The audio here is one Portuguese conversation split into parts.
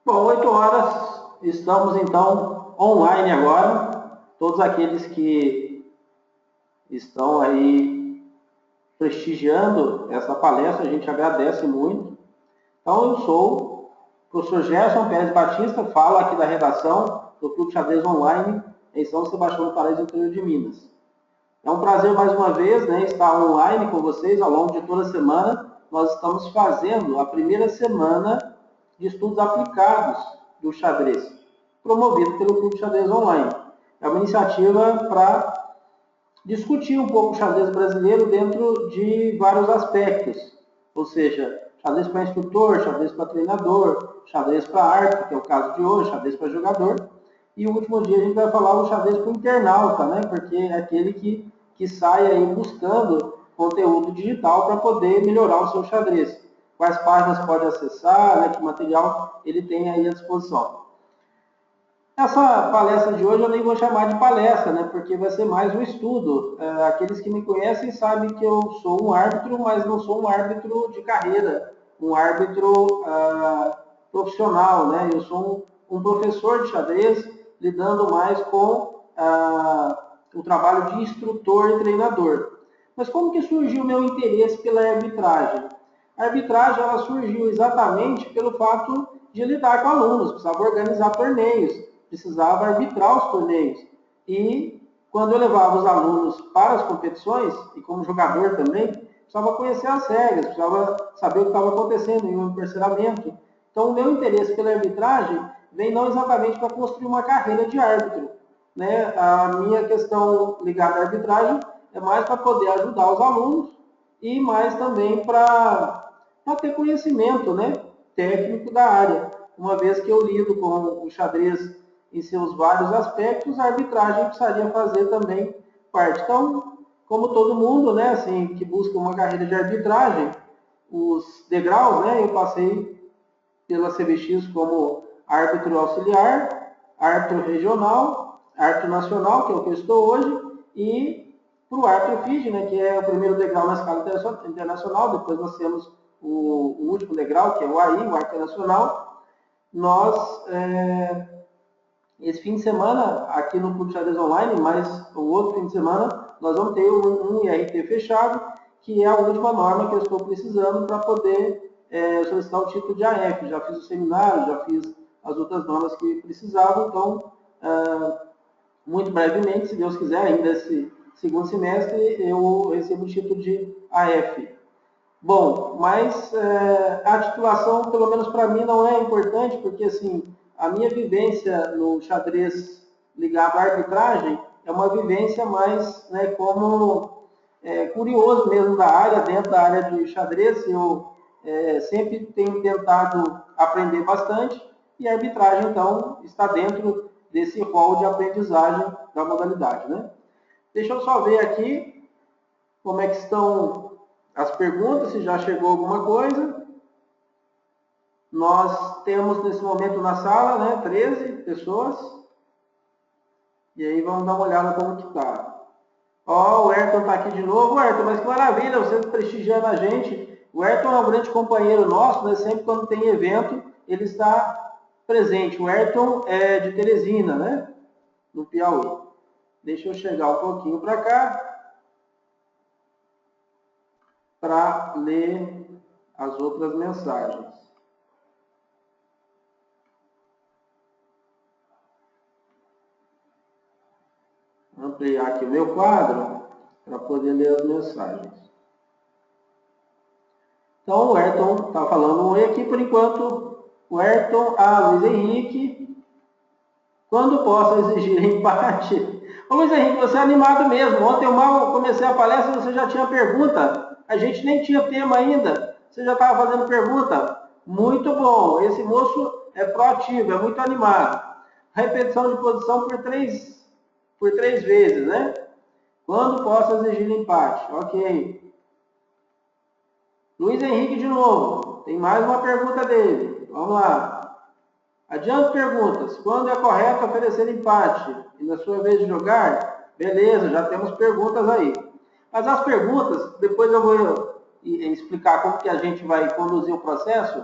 Bom, 8 horas, estamos então online agora. Todos aqueles que estão aí prestigiando essa palestra, a gente agradece muito. Então, eu sou o professor Gerson Pérez Batista, falo aqui da redação do Clube Xadrez Online em São Sebastião do Paraíso, interior de Minas. É um prazer mais uma vez, né, estar online com vocês ao longo de toda a semana. Nós estamos fazendo a primeira semana de estudos aplicados do xadrez, promovido pelo Clube Xadrez Online. É uma iniciativa para discutir um pouco o xadrez brasileiro dentro de vários aspectos, ou seja, xadrez para instrutor, xadrez para treinador, xadrez para árbitro, que é o caso de hoje, xadrez para jogador, e o último dia a gente vai falar o xadrez para o internauta, né? Porque é aquele que sai aí buscando conteúdo digital para poder melhorar o seu xadrez. Quais páginas pode acessar, né? Que material ele tem aí à disposição. Essa palestra de hoje eu nem vou chamar de palestra, né? Porque vai ser mais um estudo. Aqueles que me conhecem sabem que eu sou um árbitro, mas não sou um árbitro de carreira, um árbitro profissional, né? Eu sou um professor de xadrez, lidando mais com o trabalho de instrutor e treinador. Mas como que surgiu o meu interesse pela arbitragem? A arbitragem ela surgiu exatamente pelo fato de lidar com alunos, precisava organizar torneios, precisava arbitrar os torneios. E quando eu levava os alunos para as competições, e como jogador também, precisava conhecer as regras, precisava saber o que estava acontecendo em um emparceramento. Então, o meu interesse pela arbitragem vem não exatamente para construir uma carreira de árbitro. Né? A minha questão ligada à arbitragem é mais para poder ajudar os alunos e mais também para ter conhecimento, né, técnico da área. Uma vez que eu lido com o xadrez em seus vários aspectos, a arbitragem precisaria fazer também parte. Então, como todo mundo, né, assim, que busca uma carreira de arbitragem, os degraus, né, eu passei pela CBX como árbitro auxiliar, árbitro regional, árbitro nacional, que é o que eu estou hoje, e para o árbitro FIDE, né, que é o primeiro degrau na escala internacional, depois nós temos o último degrau, que é o AI, o árbitro nacional. Nós, esse fim de semana, aqui no Clube Xadrez Online, mas o outro fim de semana, nós vamos ter um IRT fechado, que é a última norma que eu estou precisando para poder solicitar o título de AF. Já fiz o seminário, já fiz as outras normas que precisavam, então, muito brevemente, se Deus quiser, ainda esse segundo semestre, eu recebo o título de AF. Bom, mas a titulação, pelo menos para mim, não é importante, porque assim, a minha vivência no xadrez ligado à arbitragem é uma vivência mais, né, como curioso mesmo da área, dentro da área de xadrez. Eu sempre tenho tentado aprender bastante e a arbitragem, então, está dentro desse rol de aprendizagem da modalidade, né? Deixa eu só ver aqui como é que estão as perguntas, se já chegou alguma coisa. Nós temos nesse momento na sala, né, 13 pessoas. E aí vamos dar uma olhada como que está. Ó, o Ayrton está aqui de novo. Ayrton, mas que maravilha, você prestigiando a gente. O Ayrton é um grande companheiro nosso, né? Sempre quando tem evento, ele está presente. O Ayrton é de Teresina, né? No Piauí. Deixa eu chegar um pouquinho para cá para ler as outras mensagens. Vou ampliar aqui o meu quadro para poder ler as mensagens. Então, o Ayrton está falando um oi aqui por enquanto. O Ayrton, Luiz Henrique. Quando posso exigir empate? Ô, Luiz Henrique, você é animado mesmo. Ontem eu mal comecei a palestra e você já tinha pergunta. A gente nem tinha tema ainda. Você já estava fazendo pergunta. Muito bom. Esse moço é proativo, é muito animado. Repetição de posição por três vezes, né? Quando posso exigir empate? Ok. Luiz Henrique de novo. Tem mais uma pergunta dele. Vamos lá. Adiante perguntas. Quando é correto oferecer empate? E na sua vez de jogar? Beleza, já temos perguntas aí. Mas as perguntas, depois eu vou explicar como que a gente vai conduzir o processo.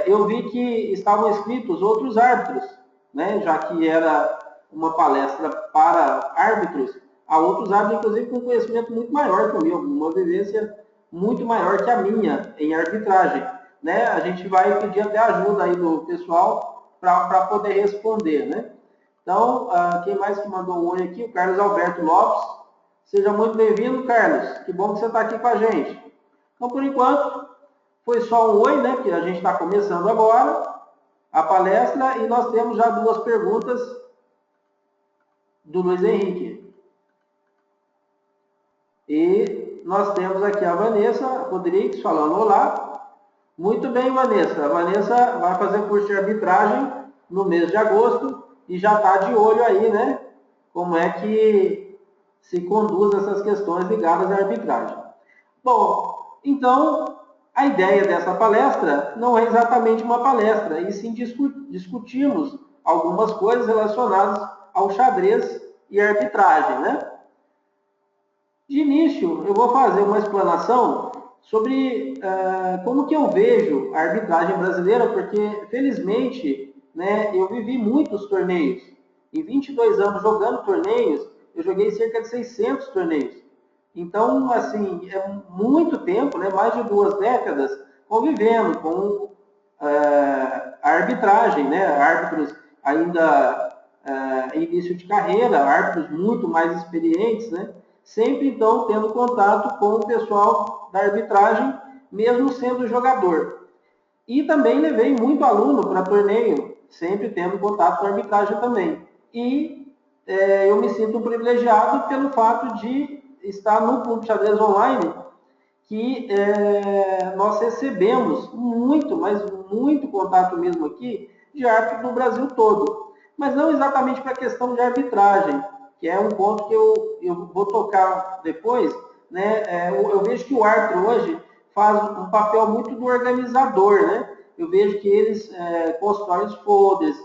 eu vi que estavam inscritos outros árbitros, né? Já que era uma palestra para árbitros, há outros árbitros, inclusive, com conhecimento muito maior que o meu, uma vivência muito maior que a minha em arbitragem. Né? A gente vai pedir até ajuda aí do pessoal para poder responder. Né? Então, quem mais que mandou um oi aqui? O Carlos Alberto Lopes. Seja muito bem-vindo, Carlos. Que bom que você está aqui com a gente. Então, por enquanto, foi só um oi, né? Que a gente está começando agora a palestra e nós temos já duas perguntas do Luiz Henrique. E nós temos aqui a Vanessa Rodrigues falando olá. Muito bem, Vanessa. A Vanessa vai fazer curso de arbitragem no mês de agosto e já está de olho aí, né? Como é que se conduz essas questões ligadas à arbitragem. Bom, então, a ideia dessa palestra não é exatamente uma palestra, e sim discutirmos algumas coisas relacionadas ao xadrez e arbitragem, né? De início, eu vou fazer uma explanação sobre como que eu vejo a arbitragem brasileira, porque, felizmente, né, eu vivi muitos torneios. Em 22 anos jogando torneios, eu joguei cerca de 600 torneios. Então, assim, é muito tempo, né, mais de 2 décadas, convivendo com a arbitragem, né, árbitros ainda em início de carreira, árbitros muito mais experientes, né, sempre, então, tendo contato com o pessoal da arbitragem, mesmo sendo jogador. E também levei muito aluno para torneio, sempre tendo contato com a arbitragem também. E eu me sinto privilegiado pelo fato de estar no Clube Xadrez Online, que nós recebemos muito, mas muito contato mesmo aqui, de árbitros do Brasil todo. Mas não exatamente para a questão de arbitragem, que é um ponto que eu vou tocar depois. Né? Eu vejo que o árbitro hoje faz um papel muito do organizador. Né? Eu vejo que eles constroem os folders,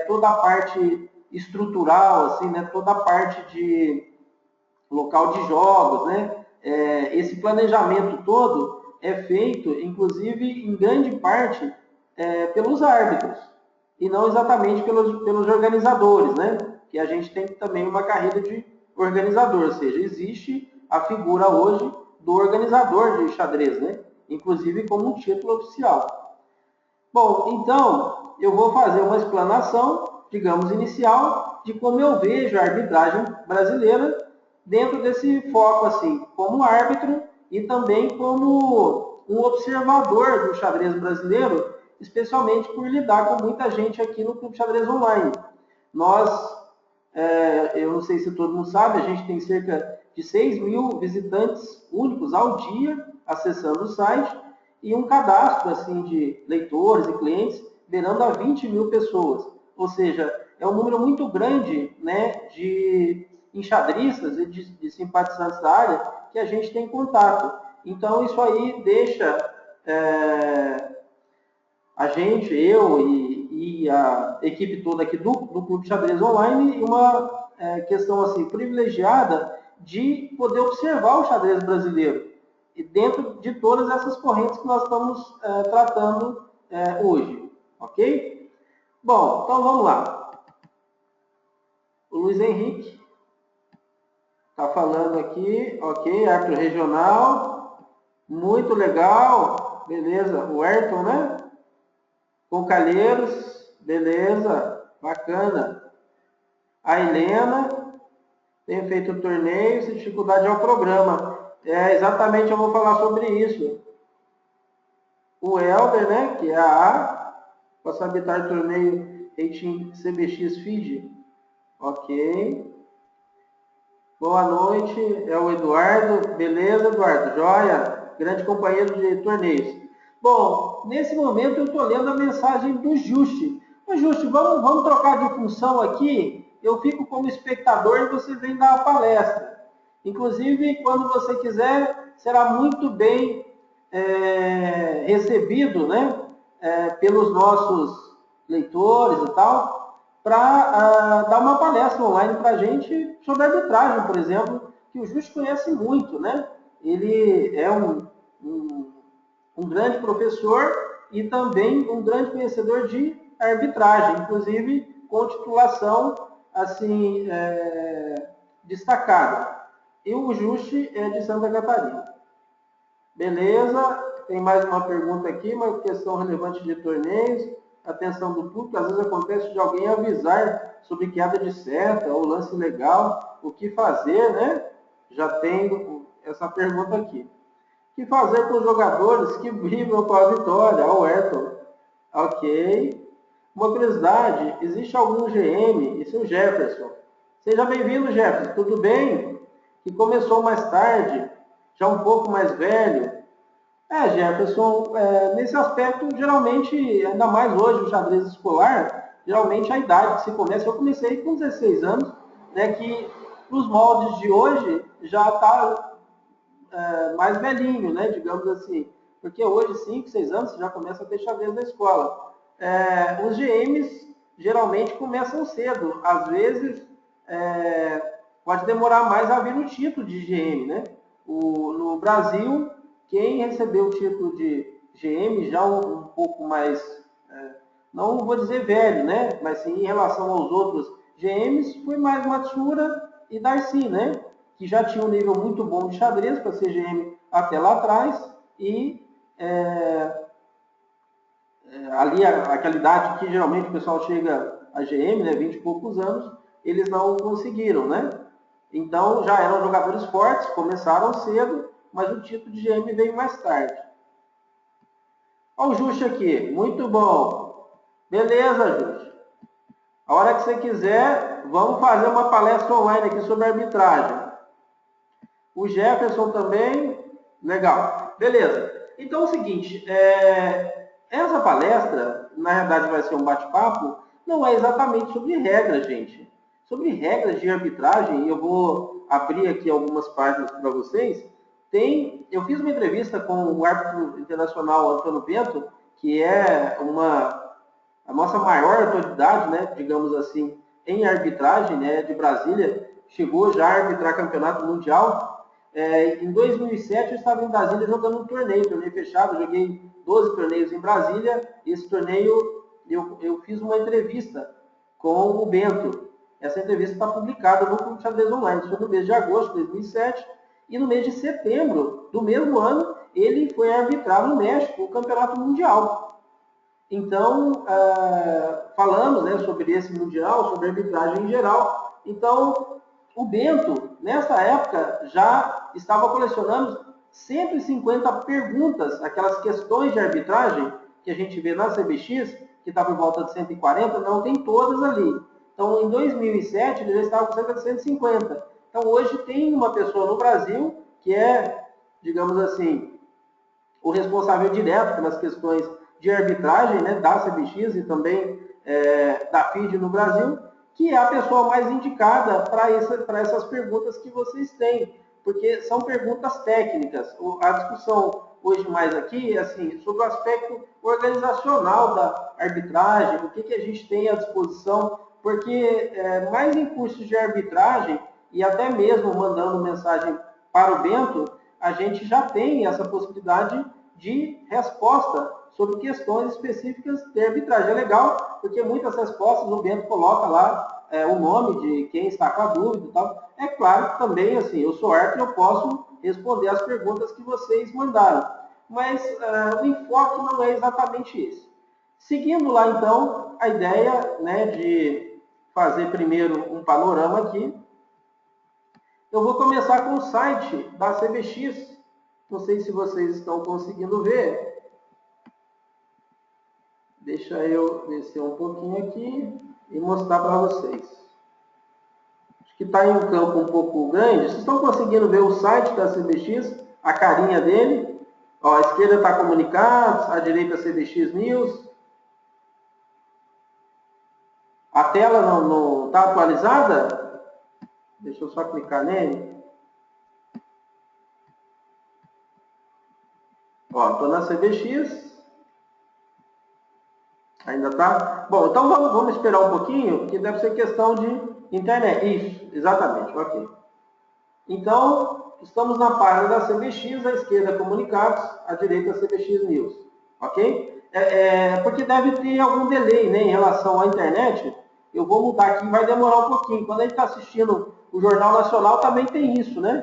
toda a parte estrutural, assim, né? Toda a parte de local de jogos, né? Esse planejamento todo é feito, inclusive, em grande parte, pelos árbitros, e não exatamente pelos organizadores, né? Que a gente tem também uma carreira de organizador, ou seja, existe a figura hoje do organizador de xadrez, né? Inclusive como um título oficial. Bom, então, eu vou fazer uma explanação, digamos, inicial, de como eu vejo a arbitragem brasileira dentro desse foco, assim, como árbitro e também como um observador do xadrez brasileiro, especialmente por lidar com muita gente aqui no Clube Xadrez Online. Nós, eu não sei se todo mundo sabe, a gente tem cerca de 6 mil visitantes únicos ao dia acessando o site e um cadastro assim, de leitores e clientes beirando a 20 mil pessoas. Ou seja, é um número muito grande, né, de enxadristas e de simpatizantes da área que a gente tem contato. Então, isso aí deixa a gente, eu e a equipe toda aqui do Clube Xadrez Online, uma questão assim privilegiada de poder observar o xadrez brasileiro e dentro de todas essas correntes que nós estamos tratando hoje, ok? Bom, então vamos lá. O Luiz Henrique está falando aqui, ok, árbitro regional, muito legal, beleza. O Ayrton, né? Com Calheiros, beleza, bacana. A Helena tem feito torneios, dificuldade ao programa. Exatamente, eu vou falar sobre isso. O Elber, né, que é a A, posso habitar torneio rating CBX Feed. Ok. Boa noite, é o Eduardo. Beleza, Eduardo? Joia? Grande companheiro de torneios. Bom, nesse momento eu estou lendo a mensagem do Juste. Ô, Juste, vamos trocar de função aqui? Eu fico como espectador e você vem dar a palestra. Inclusive, quando você quiser, será muito bem recebido, né, pelos nossos leitores e tal, para dar uma palestra online para a gente sobre arbitragem, por exemplo, que o Juste conhece muito, né? Ele é um grande professor e também um grande conhecedor de arbitragem, inclusive com titulação assim, destacada. E o Juste é de Santa Catarina. Beleza? Tem mais uma pergunta aqui, uma questão relevante de torneios. Atenção do público, às vezes acontece de alguém avisar sobre queda de seta ou lance legal, o que fazer, né? Já tem essa pergunta aqui. O que fazer com os jogadores que vibram com a vitória? Ó, o Ayrton. Ok. Uma curiosidade, existe algum GM, esse é o Jefferson. Seja bem-vindo, Jefferson, tudo bem? Que começou mais tarde, já um pouco mais velho. Jefferson, nesse aspecto, geralmente, ainda mais hoje, o xadrez escolar, geralmente a idade que se começa, eu comecei com 16 anos, né, que nos moldes de hoje já está mais velhinho, né, digamos assim, porque hoje, 5, 6 anos, você já começa a ter xadrez na escola. Os GMs geralmente começam cedo, às vezes pode demorar mais a vir o título de GM, né? No Brasil, quem recebeu o título de GM já um pouco mais, não vou dizer velho, né? Mas sim em relação aos outros GMs, foi mais Matsura e Darcy, né? Que já tinha um nível muito bom de xadrez para ser GM até lá atrás e ali aquela idade que geralmente o pessoal chega a GM, né, 20 e poucos anos, eles não conseguiram, né? Então já eram jogadores fortes, começaram cedo, mas o título de GM veio mais tarde. Olha o Justo aqui, muito bom. Beleza, Justo. A hora que você quiser, vamos fazer uma palestra online aqui sobre arbitragem. O Jefferson também, legal. Beleza. Então é o seguinte, essa palestra, na verdade vai ser um bate-papo, não é exatamente sobre regras, gente. Sobre regras de arbitragem, eu vou abrir aqui algumas páginas para vocês. Eu fiz uma entrevista com o árbitro internacional Antônio Bento, que é a nossa maior autoridade, né, digamos assim, em arbitragem, né, de Brasília, chegou já a arbitrar campeonato mundial. Em 2007 eu estava em Brasília jogando um torneio fechado, joguei 12 torneios em Brasília. Esse torneio eu fiz uma entrevista com o Bento. Essa entrevista está publicada no Clube Xadrez Online. Isso foi no mês de agosto de 2007. E no mês de setembro do mesmo ano, ele foi arbitrar no México o campeonato mundial. Então, falamos, né, sobre esse mundial, sobre arbitragem em geral. Então, o Bento, nessa época, já estava colecionando 150 perguntas, aquelas questões de arbitragem que a gente vê na CBX, que está por volta de 140, não tem todas ali. Então, em 2007, ele já estava com cerca de 150. Então, hoje tem uma pessoa no Brasil que é, digamos assim, o responsável direto pelas questões de arbitragem, né, da CBX e também da FIDE no Brasil, que é a pessoa mais indicada para essas perguntas que vocês têm, porque são perguntas técnicas. A discussão hoje mais aqui é assim, sobre o aspecto organizacional da arbitragem, o que a gente tem à disposição, porque mais em cursos de arbitragem, e até mesmo mandando mensagem para o Bento, a gente já tem essa possibilidade de resposta sobre questões específicas de arbitragem. É legal, porque muitas respostas o Bento coloca lá o nome de quem está com a dúvida e tal. É claro que também, assim, eu sou árbitro e eu posso responder as perguntas que vocês mandaram. Mas o enfoque não é exatamente esse. Seguindo lá, então, a ideia, né, de fazer primeiro um panorama aqui, eu vou começar com o site da CBX. Não sei se vocês estão conseguindo ver. Deixa eu descer um pouquinho aqui e mostrar para vocês. Acho que está em um campo um pouco grande. Vocês estão conseguindo ver o site da CBX? A carinha dele? Ó, a esquerda está comunicados, a direita CBX News. A tela não está atualizada? Deixa eu só clicar nele. Ó, estou na CBX. Ainda tá? Bom, então vamos esperar um pouquinho, que deve ser questão de internet. Isso, exatamente, ok. Então, estamos na página da CBX, à esquerda comunicados, à direita CBX News, ok? porque deve ter algum delay, né, em relação à internet. Eu vou mudar aqui, vai demorar um pouquinho. Quando a gente está assistindo o Jornal Nacional, também tem isso, né?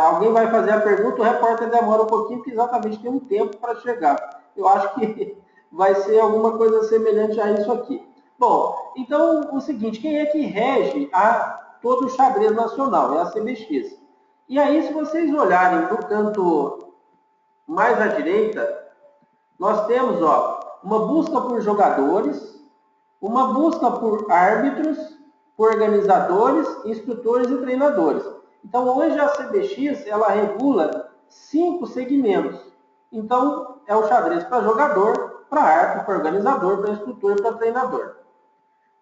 Alguém vai fazer a pergunta, o repórter demora um pouquinho, porque exatamente tem um tempo para chegar. Eu acho que vai ser alguma coisa semelhante a isso aqui. Bom, então o seguinte, quem é que rege todo o xadrez nacional? É a CBX. E aí, se vocês olharem no canto mais à direita, nós temos uma busca por jogadores, uma busca por árbitros, por organizadores, instrutores e treinadores. Então, hoje a CBX ela regula 5 segmentos. Então, é o xadrez para jogador, para árbitro, para organizador, para instrutor e para treinador.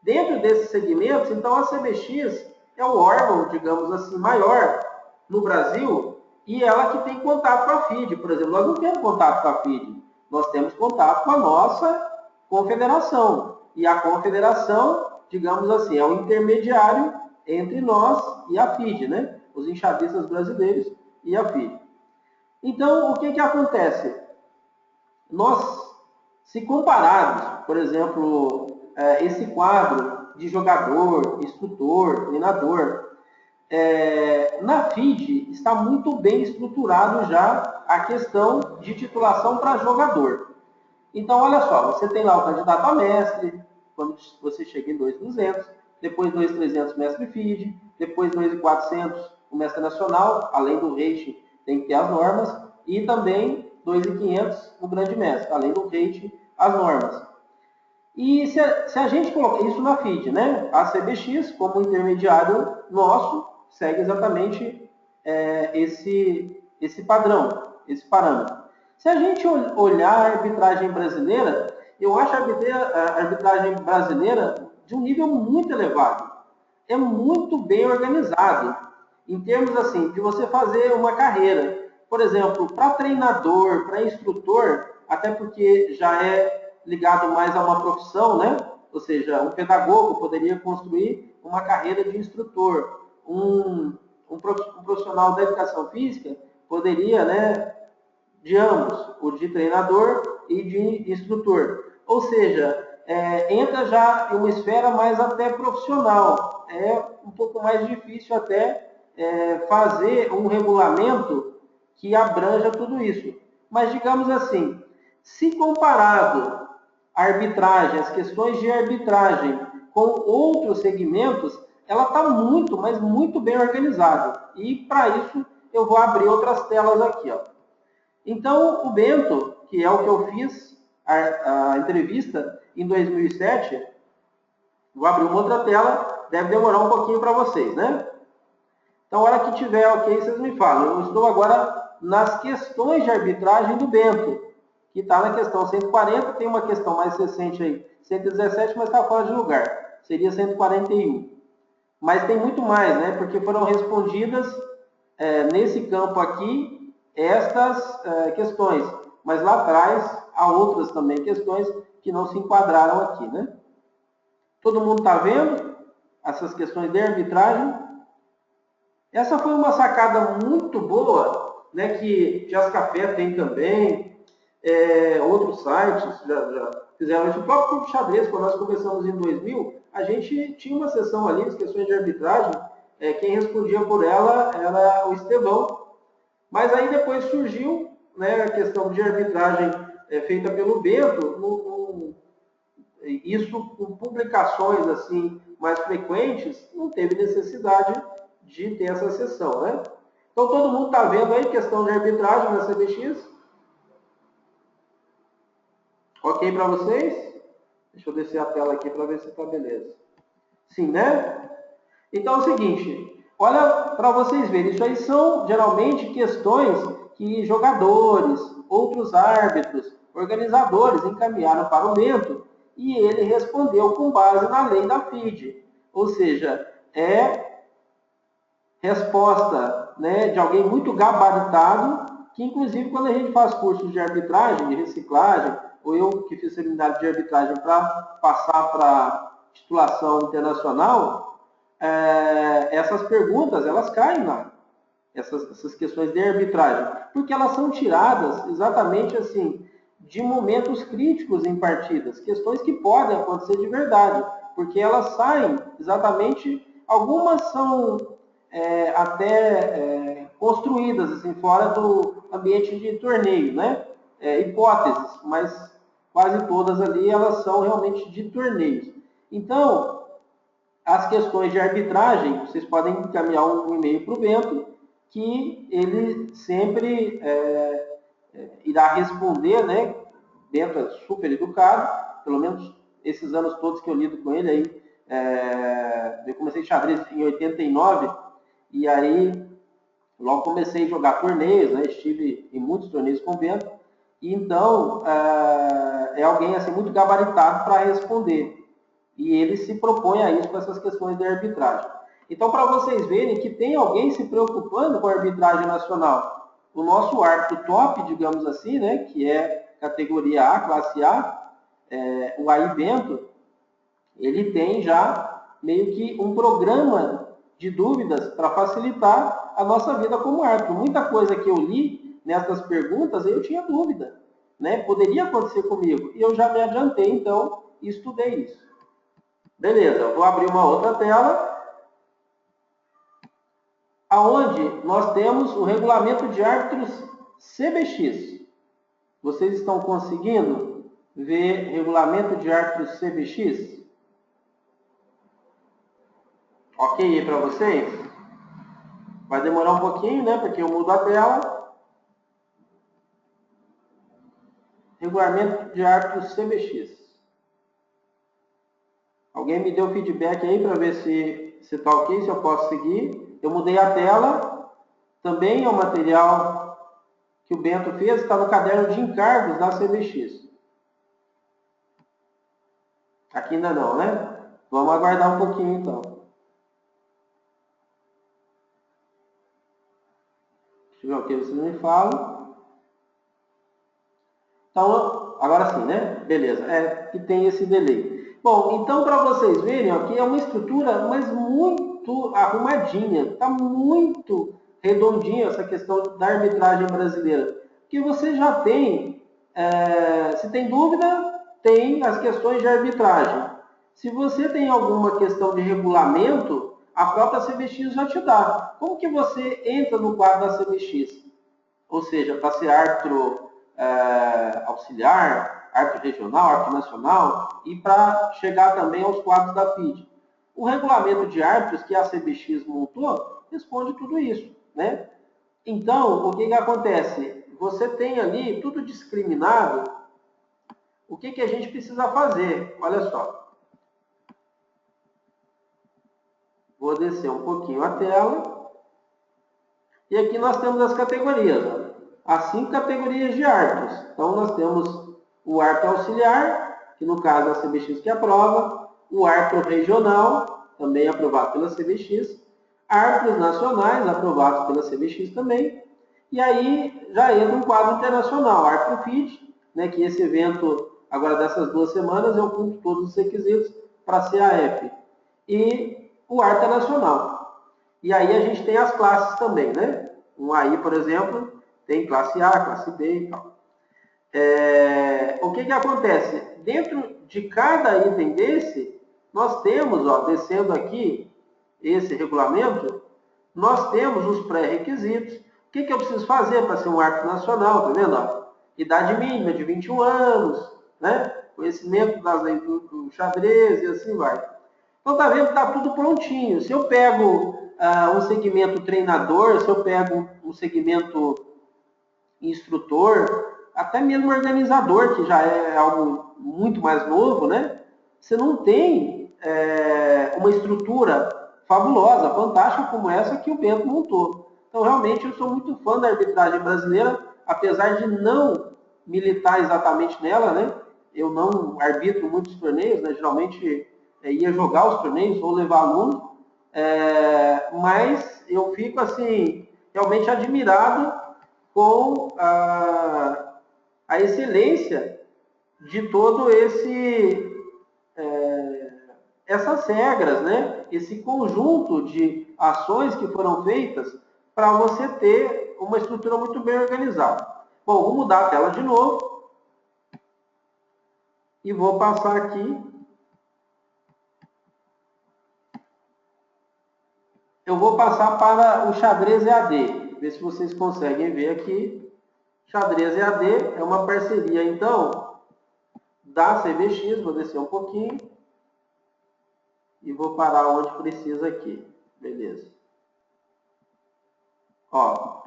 Dentro desses segmentos, então, a CBX é o órgão, digamos assim, maior no Brasil e ela que tem contato com a FIDE. Por exemplo, nós não temos contato com a FIDE, nós temos contato com a nossa confederação. E a confederação, digamos assim, é o intermediário entre nós e a FIDE, né? Os enxadistas brasileiros e a FIDE. Então, o que acontece? Nós, se compararmos, por exemplo, esse quadro de jogador, instrutor, treinador, na FIDE está muito bem estruturado já a questão de titulação para jogador. Então, olha só, você tem lá o candidato a mestre, quando você chega em 2.200, depois 2.300 mestre FIDE, depois 2.400 o mestre nacional, além do rating tem que ter as normas, e também 2.500 o grande mestre, além do rating, as normas. E se a gente colocar isso na FIDE, né? A CBX, como intermediário nosso, segue exatamente esse padrão, esse parâmetro. Se a gente olhar a arbitragem brasileira, eu acho a arbitragem brasileira de um nível muito elevado. É muito bem organizado, em termos assim, de você fazer uma carreira. Por exemplo, para treinador, para instrutor, até porque já é ligado mais a uma profissão, né? Ou seja, um pedagogo poderia construir uma carreira de instrutor. Um profissional da educação física poderia, né, de ambos, o de treinador e de instrutor. Ou seja, entra já em uma esfera mais até profissional. É um pouco mais difícil até fazer um regulamento que abranja tudo isso. Mas, digamos assim, se comparado a arbitragem, as questões de arbitragem com outros segmentos, ela está muito, mas muito bem organizada. E, para isso, eu vou abrir outras telas aqui. Então, o Bento, que é o que eu fiz a entrevista em 2007, vou abrir uma outra tela, deve demorar um pouquinho para vocês, né? Então, a hora que tiver ok, vocês me falam. Eu estou agora nas questões de arbitragem do Bento, que está na questão 140, tem uma questão mais recente aí, 117, mas está fora de lugar. Seria 141. Mas tem muito mais, né? Porque foram respondidas nesse campo aqui estas questões. Mas lá atrás há outras também questões que não se enquadraram aqui, né? Todo mundo está vendo essas questões de arbitragem? Essa foi uma sacada muito boa, né, que Jascafé tem também, outros sites já fizeram isso. O próprio Clube Xadrez, quando nós começamos em 2000, a gente tinha uma sessão ali, as questões de arbitragem, quem respondia por ela era o Estevão. Mas aí depois surgiu, né, a questão de arbitragem feita pelo Bento, isso com publicações assim mais frequentes, não teve necessidade de ter essa sessão, né? Então todo mundo está vendo aí questão de arbitragem na CBX? Ok para vocês? Deixa eu descer a tela aqui para ver se está beleza. Sim, né? Então é o seguinte, olha para vocês verem, isso aí são geralmente questões que jogadores, outros árbitros, organizadores encaminharam para o Bento e ele respondeu com base na lei da FIDE. Ou seja, resposta, né, de alguém muito gabaritado, que inclusive quando a gente faz cursos de arbitragem, de reciclagem, ou eu que fiz seminário de arbitragem para passar para titulação internacional, essas perguntas, elas caem lá, essas questões de arbitragem, porque elas são tiradas exatamente assim, de momentos críticos em partidas, questões que podem acontecer de verdade, porque elas saem exatamente, algumas são até construídas assim, fora do ambiente de torneio, né? Hipóteses, mas quase todas ali elas são realmente de torneios. Então, as questões de arbitragem, vocês podem encaminhar um e-mail para o Bento, que ele sempre irá responder, né? Bento é super educado, pelo menos esses anos todos que eu lido com ele aí, eu comecei xadrez em 89, e aí logo comecei a jogar torneios, né? Estive em muitos torneios com o Bento, e então é alguém assim, muito gabaritado para responder. E ele se propõe a isso com essas questões de arbitragem. Então, para vocês verem que tem alguém se preocupando com a arbitragem nacional. O nosso árbitro top, digamos assim, né, que é categoria A, classe A, o AI Bento, ele tem já meio que um programa de dúvidas para facilitar a nossa vida como árbitro. Muita coisa que eu li nessas perguntas, eu tinha dúvida, né? Poderia acontecer comigo. E eu já me adiantei, então, e estudei isso. Beleza, eu vou abrir uma outra tela, aonde nós temos o regulamento de árbitros CBX. Vocês estão conseguindo ver regulamento de árbitros CBX? Ok aí para vocês? Vai demorar um pouquinho, né? Porque eu mudo a tela. Regulamento de árbitros CBX. Alguém me deu feedback aí para ver se está ok, se eu posso seguir. Eu mudei a tela. Também é um material que o Bento fez, está no caderno de encargos da CBX. Aqui ainda não, né? Vamos aguardar um pouquinho então. Deixa eu ver o que vocês me falam. Então, agora sim, né? Beleza, que tem esse delay. Bom, então para vocês verem, aqui é uma estrutura, mas muito arrumadinha. Está muito redondinha essa questão da arbitragem brasileira. Porque você já tem, se tem dúvida, tem as questões de arbitragem. Se você tem alguma questão de regulamento, a própria CBX já te dá. Como que você entra no quadro da CBX? Ou seja, para ser árbitro auxiliar, árbitro regional, árbitro nacional, e para chegar também aos quadros da FIDE. O regulamento de árbitros que a CBX montou responde tudo isso, né? Então, o que acontece? Você tem ali tudo discriminado. O que a gente precisa fazer? Olha só. Vou descer um pouquinho a tela. E aqui nós temos as categorias. Ó. As 5 categorias de árbitros. Então, nós temos o árbitro auxiliar, que no caso é a CBX que aprova, o árbitro regional, também aprovado pela CBX, árbitros nacionais, aprovados pela CBX também, e aí já entra um quadro internacional, árbitro FIDE, né, que esse evento, agora dessas 2 semanas, eu cumpro todos os requisitos para a CAF, e o árbitro nacional. E aí a gente tem as classes também, né? Um AI, por exemplo, tem classe A, classe B e tal. O que acontece? Dentro de cada item desse, nós temos, ó, descendo aqui, esse regulamento, nós temos os pré-requisitos. O que eu preciso fazer para ser um árbitro nacional? Tá vendo? Ó? Idade mínima de 21 anos, né? Conhecimento das leis do xadrez e assim vai. Então, tá vendo que está tudo prontinho. Se eu pego um segmento treinador, se eu pego um segmento instrutor, até mesmo organizador, que já é algo muito mais novo, né? Você não tem uma estrutura fabulosa, fantástica como essa que o Bento montou. Então, realmente, eu sou muito fã da arbitragem brasileira, apesar de não militar exatamente nela, né? Eu não arbitro muitos torneios, né? Geralmente ia jogar os torneios ou levar alunos, mas eu fico assim realmente admirado com a excelência de todo essas regras, né? Esse conjunto de ações que foram feitas para você ter uma estrutura muito bem organizada. Bom, vou mudar a tela de novo. e vou passar aqui. Eu vou passar para o xadrez EAD, ver se vocês conseguem ver aqui. Xadrez EAD é uma parceria, então, da CBX. Vou descer um pouquinho e vou parar onde precisa aqui. Beleza. Ó,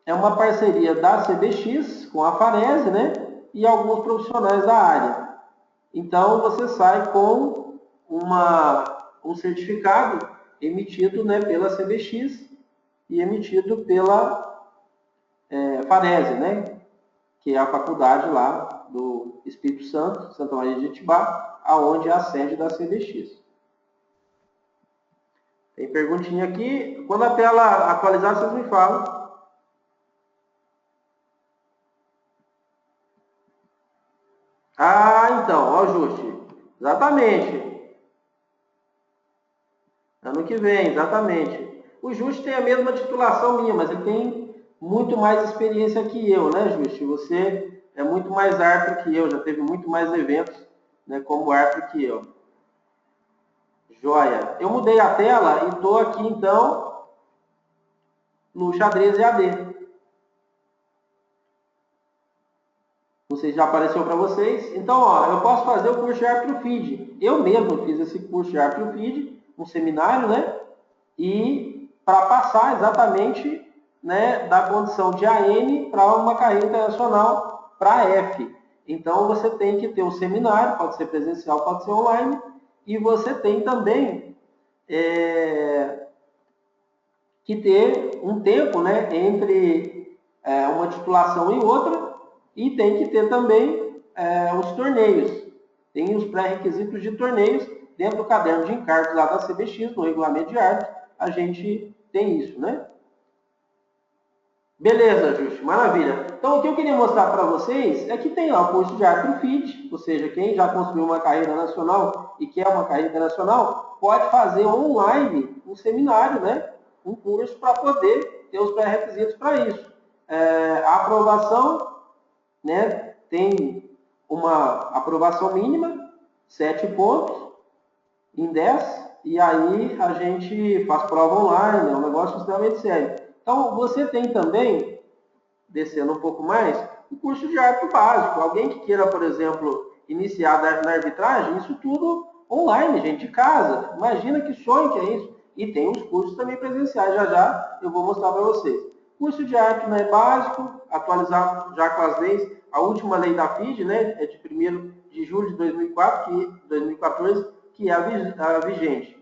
é uma parceria da CBX com a Farese, né? E alguns profissionais da área. Então, você sai com um certificado emitido, né, pela CBX e emitido pela Farese, né? Que é a faculdade lá do Espírito Santo, Santa Maria de Itibá, aonde é a sede da CBX. Tem perguntinha aqui. Quando a tela atualizar, vocês me falam. Ah, então, ó, Juste. Exatamente. Ano que vem, exatamente. O Juste tem a mesma titulação minha, mas ele tem muito mais experiência que eu, né, Juste? Você é muito mais árbitro que eu, já teve muito mais eventos, né, como árbitro que eu. Joia. Eu mudei a tela e estou aqui, então, no xadrez EAD. Não sei se já apareceu para vocês. Então, ó, eu posso fazer o curso de árbitro FIDE. Eu mesmo fiz esse curso de árbitro FIDE, um seminário, né? E para passar exatamente, né, da condição de AN para uma carreira internacional para F. Então, você tem que ter um seminário, pode ser presencial, pode ser online, e você tem também que ter um tempo, né, entre uma titulação e outra, e tem que ter também os torneios. Tem os pré-requisitos de torneios dentro do caderno de encargos lá da CBX, no regulamento de árbitro, a gente tem isso, né? Beleza, Justo, maravilha. Então, o que eu queria mostrar para vocês é que tem lá o curso de árbitro FIDE, ou seja, quem já construiu uma carreira nacional e quer uma carreira internacional, pode fazer online um seminário, né? Um curso para poder ter os pré-requisitos para isso. A aprovação, né? Tem uma aprovação mínima, 7 pontos em 10, e aí a gente faz prova online, é um negócio extremamente sério. Então, você tem também, descendo um pouco mais, o curso de árbitro básico. Alguém que queira, por exemplo, iniciar na arbitragem, isso tudo online, gente, de casa. Imagina que sonho que é isso. E tem os cursos também presenciais, já eu vou mostrar para vocês. Curso de árbitro, né, básico, atualizado já com as leis. A última lei da FIDE, né, é de 1º de julho de 2014, que é a vigente.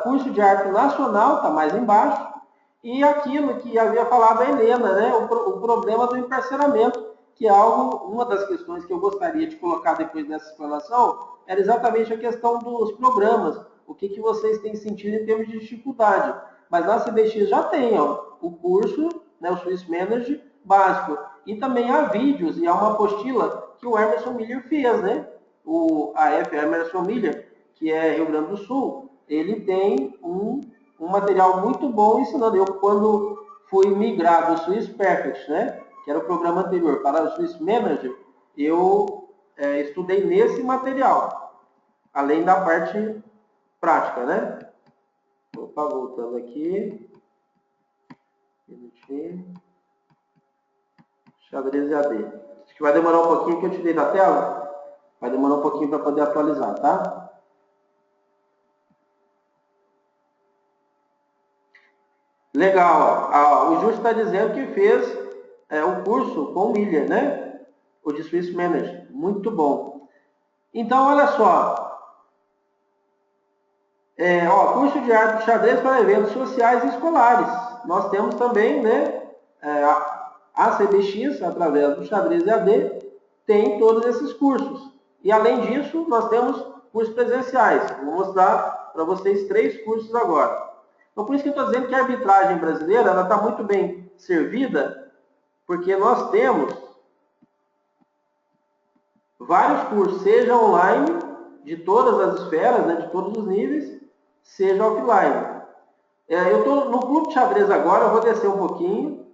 Curso de árbitro nacional, está mais embaixo. E aquilo que havia falado a Helena, né, o problema do emparceramento, que é uma das questões que eu gostaria de colocar depois dessa explanação, era exatamente a questão dos programas. O que vocês têm sentido em termos de dificuldade. Mas na CBX já tem o curso, né, o Swiss Manager básico. E também há vídeos e há uma apostila que o Emerson Miller fez, né? O AF Emerson Miller, que é Rio Grande do Sul, ele tem um material muito bom ensinando. Eu, quando fui migrar do Swiss Perfect, né, que era o programa anterior, para o Swiss Manager, eu estudei nesse material, além da parte prática, né? Opa, voltando aqui. Xadrez EAD. Acho que vai demorar um pouquinho que eu tirei da tela. Vai demorar um pouquinho para poder atualizar, tá? Legal. O Justo está dizendo que fez um curso com o Miller, né? O de Swiss Manager. Muito bom. Então, olha só. Curso de árbitro de xadrez para eventos sociais e escolares. Nós temos também, né? A CBX, através do xadrez EAD, tem todos esses cursos. E, além disso, nós temos cursos presenciais. Vou mostrar para vocês 3 cursos agora. Então, por isso que eu estou dizendo que a arbitragem brasileira está muito bem servida, porque nós temos vários cursos, seja online, de todas as esferas, né, de todos os níveis, seja offline. Eu estou no clube de xadrez agora, eu vou descer um pouquinho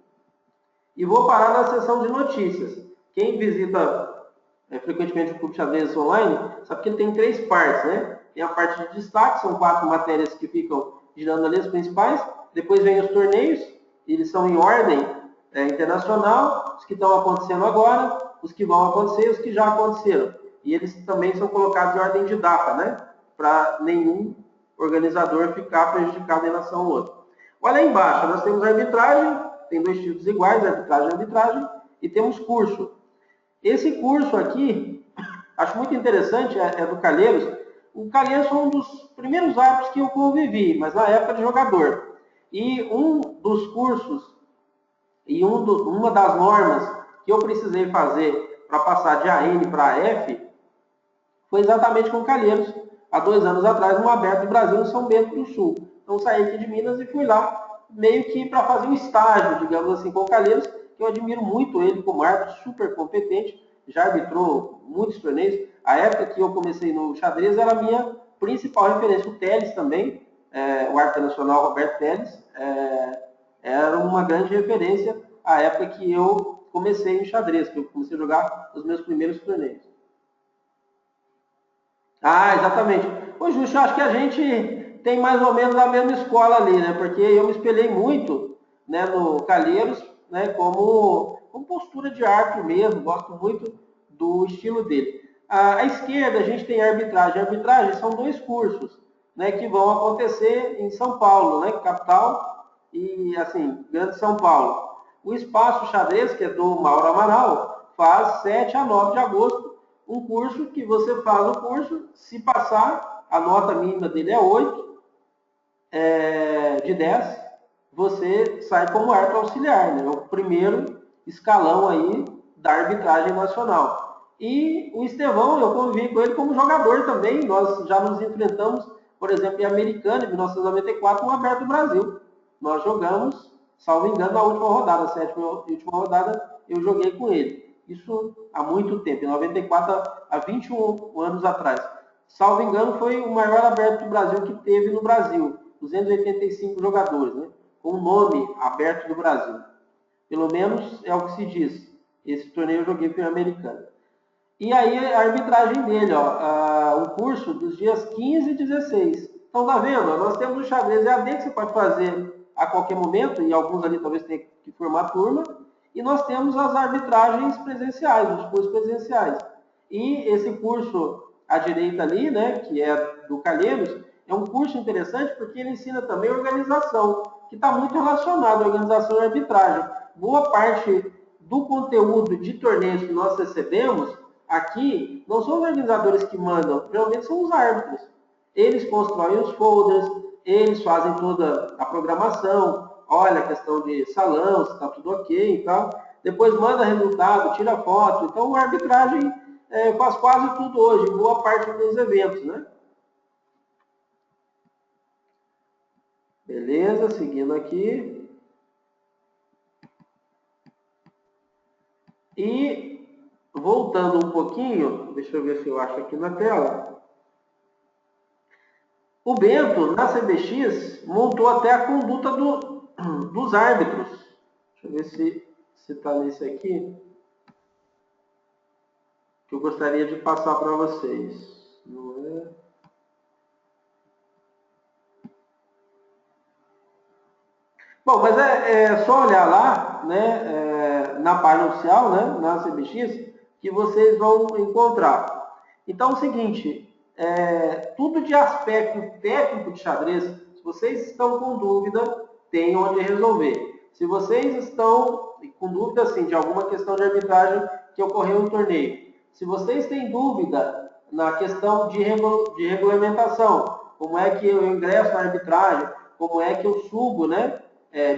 e vou parar na seção de notícias. Quem visita frequentemente o Clube Xadrez Online, sabe que ele tem 3 partes, né? Tem a parte de destaque, são 4 matérias que ficam girando ali, as principais. Depois vem os torneios, eles são em ordem internacional, os que estão acontecendo agora, os que vão acontecer e os que já aconteceram. E eles também são colocados em ordem de data, né? Para nenhum organizador ficar prejudicado em relação ao outro. Olha aí embaixo, nós temos arbitragem, tem 2 tipos iguais, arbitragem e arbitragem, e temos curso. Esse curso aqui, acho muito interessante, é do Calheiros. O Calheiros foi um dos primeiros árbitros que eu convivi, mas na época de jogador. E um dos cursos e uma das normas que eu precisei fazer para passar de AN para AF foi exatamente com o Calheiros, há 2 anos atrás, no Aberto do Brasil, em São Bento do Sul. Então, saí aqui de Minas e fui lá, meio que para fazer um estágio, digamos assim, com o Calheiros, que eu admiro muito ele como árbitro, super competente, já arbitrou muitos torneios. A época que eu comecei no xadrez era a minha principal referência. O Teles também, o árbitro nacional Roberto Teles, era uma grande referência à época que eu comecei em xadrez, que eu comecei a jogar os meus primeiros torneios. Ah, exatamente. Ô, Justo, eu acho que a gente tem mais ou menos a mesma escola ali, né? Porque eu me espelhei muito, né, no Calheiros, né, como postura de árbitro mesmo, gosto muito do estilo dele. À esquerda, a gente tem arbitragem. A arbitragem são 2 cursos, né, que vão acontecer em São Paulo, né, capital e, assim, Grande São Paulo. O Espaço Xadrez, que é do Mauro Amaral, faz 7 a 9 de agosto, um curso que você faz o curso, se passar, a nota mínima dele é 8 de 10, você sai como árbitro auxiliar, né? É o primeiro escalão aí da arbitragem nacional. E o Estevão, eu convivi com ele como jogador também, nós já nos enfrentamos, por exemplo, em Americana, em 1994, no Aberto do Brasil. Nós jogamos, salvo engano, na última rodada, a 7ª e última rodada, eu joguei com ele. Isso há muito tempo, em 94, há 21 anos atrás. Salvo engano, foi o maior Aberto do Brasil que teve no Brasil. 285 jogadores, né? Com o nome Aberto do Brasil. Pelo menos é o que se diz. Esse torneio eu joguei pelo Americano. E aí a arbitragem dele, ó, o curso dos dias 15 e 16. Então tá vendo? Nós temos o xadrez EAD que você pode fazer a qualquer momento, e alguns ali talvez tenha que formar turma, e nós temos as arbitragens presenciais, os cursos presenciais. E esse curso à direita ali, né, que é do Calheiros, é um curso interessante porque ele ensina também organização, que está muito relacionado à organização e arbitragem. Boa parte do conteúdo de torneios que nós recebemos aqui não são os organizadores que mandam, geralmente são os árbitros. Eles constroem os folders, eles fazem toda a programação, olha a questão de salão, se está tudo ok e tal. Depois manda resultado, tira foto. Então a arbitragem faz quase tudo hoje, boa parte dos eventos, né? Beleza, seguindo aqui. E voltando um pouquinho, deixa eu ver se eu acho aqui na tela. O Bento, na CBX, montou até a conduta dos árbitros. Deixa eu ver se está nesse aqui. Que eu gostaria de passar para vocês. Não é? Bom, mas é só olhar lá, né, na página oficial, né, na CBX, que vocês vão encontrar. Então é o seguinte, tudo de aspecto técnico de xadrez, se vocês estão com dúvida, tem onde resolver. Se vocês estão com dúvida, assim, de alguma questão de arbitragem que ocorreu no torneio, se vocês têm dúvida na questão de regulamentação, como é que eu ingresso na arbitragem, como é que eu subo, né,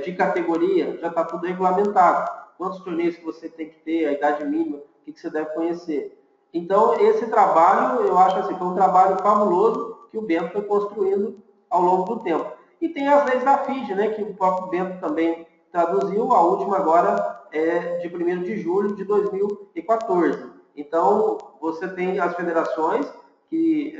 de categoria, já está tudo regulamentado. Quantos torneios que você tem que ter, a idade mínima, o que você deve conhecer. Então, esse trabalho, eu acho assim, foi um trabalho fabuloso que o Bento foi construindo ao longo do tempo. E tem as leis da FIDE, né, que o próprio Bento também traduziu, a última agora é de 1º de julho de 2014. Então, você tem as federações que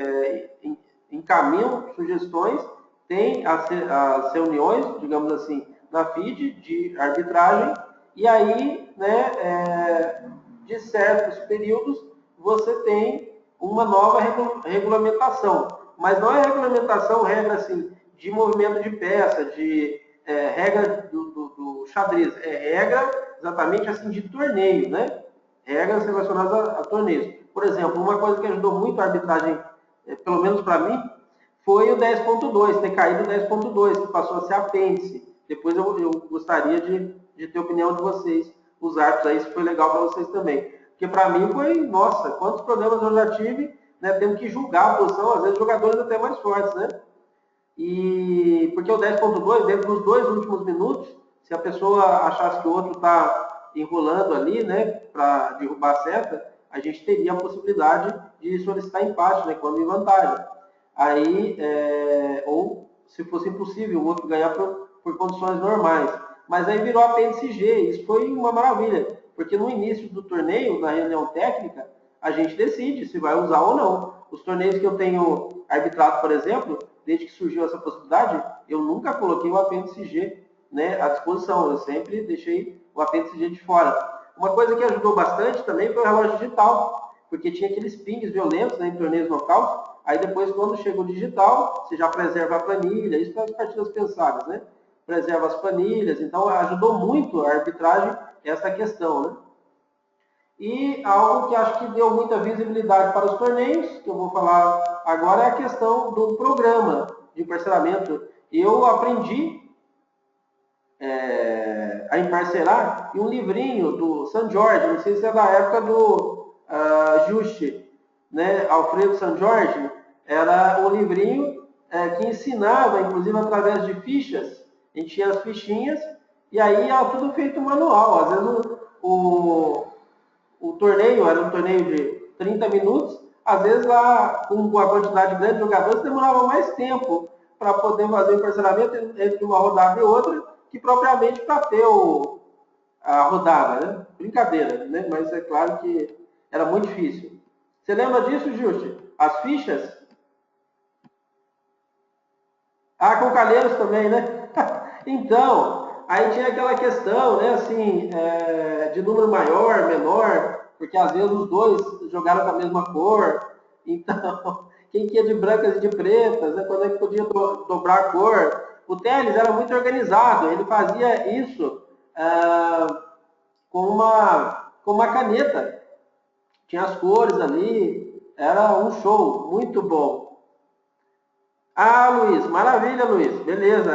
encaminham sugestões, tem as reuniões, digamos assim, na FIDE de arbitragem, e aí, né, de certos períodos, você tem uma nova regulamentação. Mas não é regulamentação, regra assim, de movimento de peça, de regra do xadrez. É regra exatamente assim de torneio, né? Regras relacionadas a torneios. Por exemplo, uma coisa que ajudou muito a arbitragem, pelo menos para mim, foi o 10.2, ter caído o 10.2, que passou a ser apêndice. Depois eu gostaria de ter a opinião de vocês, os árbitros aí, se foi legal para vocês também. Porque para mim foi, nossa, quantos problemas eu já tive, né, tendo que julgar a posição, às vezes jogadores até mais fortes, né? E porque o 10.2, dentro dos 2 últimos minutos, se a pessoa achasse que o outro está enrolando ali, né, para derrubar a seta, a gente teria a possibilidade de solicitar empate, né, quando em vantagem. Aí, ou se fosse impossível, o outro ganhar por condições normais. Mas aí virou apêndice G, isso foi uma maravilha, porque no início do torneio, na reunião técnica, a gente decide se vai usar ou não. Os torneios que eu tenho arbitrado, por exemplo, desde que surgiu essa possibilidade, eu nunca coloquei o apêndice G, né, à disposição, eu sempre deixei o apêndice G de fora. Uma coisa que ajudou bastante também foi o relógio digital, porque tinha aqueles pings violentos, né, em torneios nocaute. Aí depois, quando chega o digital, você já preserva a planilha, isso para as partidas pensadas, né? Preserva as planilhas, então ajudou muito a arbitragem essa questão, né? E algo que acho que deu muita visibilidade para os torneios, que eu vou falar agora, é a questão do programa de parcelamento. Eu aprendi a emparcerar em um livrinho do San Jorge, não sei se é da época do Juste, né? Alfredo San Jorge, era um livrinho que ensinava, inclusive através de fichas, a gente tinha as fichinhas, e aí era tudo feito manual. Às vezes o torneio era um torneio de 30 minutos, às vezes lá, com uma quantidade grande de jogadores, demorava mais tempo para poder fazer o parcelamento entre uma rodada e outra, que propriamente para ter a rodada, né? Brincadeira, né? Mas é claro que era muito difícil. Você lembra disso, Juste? As fichas? Ah, com Calheiros também, né? Então, aí tinha aquela questão, né, assim, de número maior, menor, porque às vezes os dois jogaram com a mesma cor. Então, quem que ia de brancas e de pretas, né, quando é que podia dobrar a cor? O Teles era muito organizado, ele fazia isso com uma caneta. Tinha as cores ali, era um show, muito bom. Ah, Luiz, maravilha, Luiz. Beleza,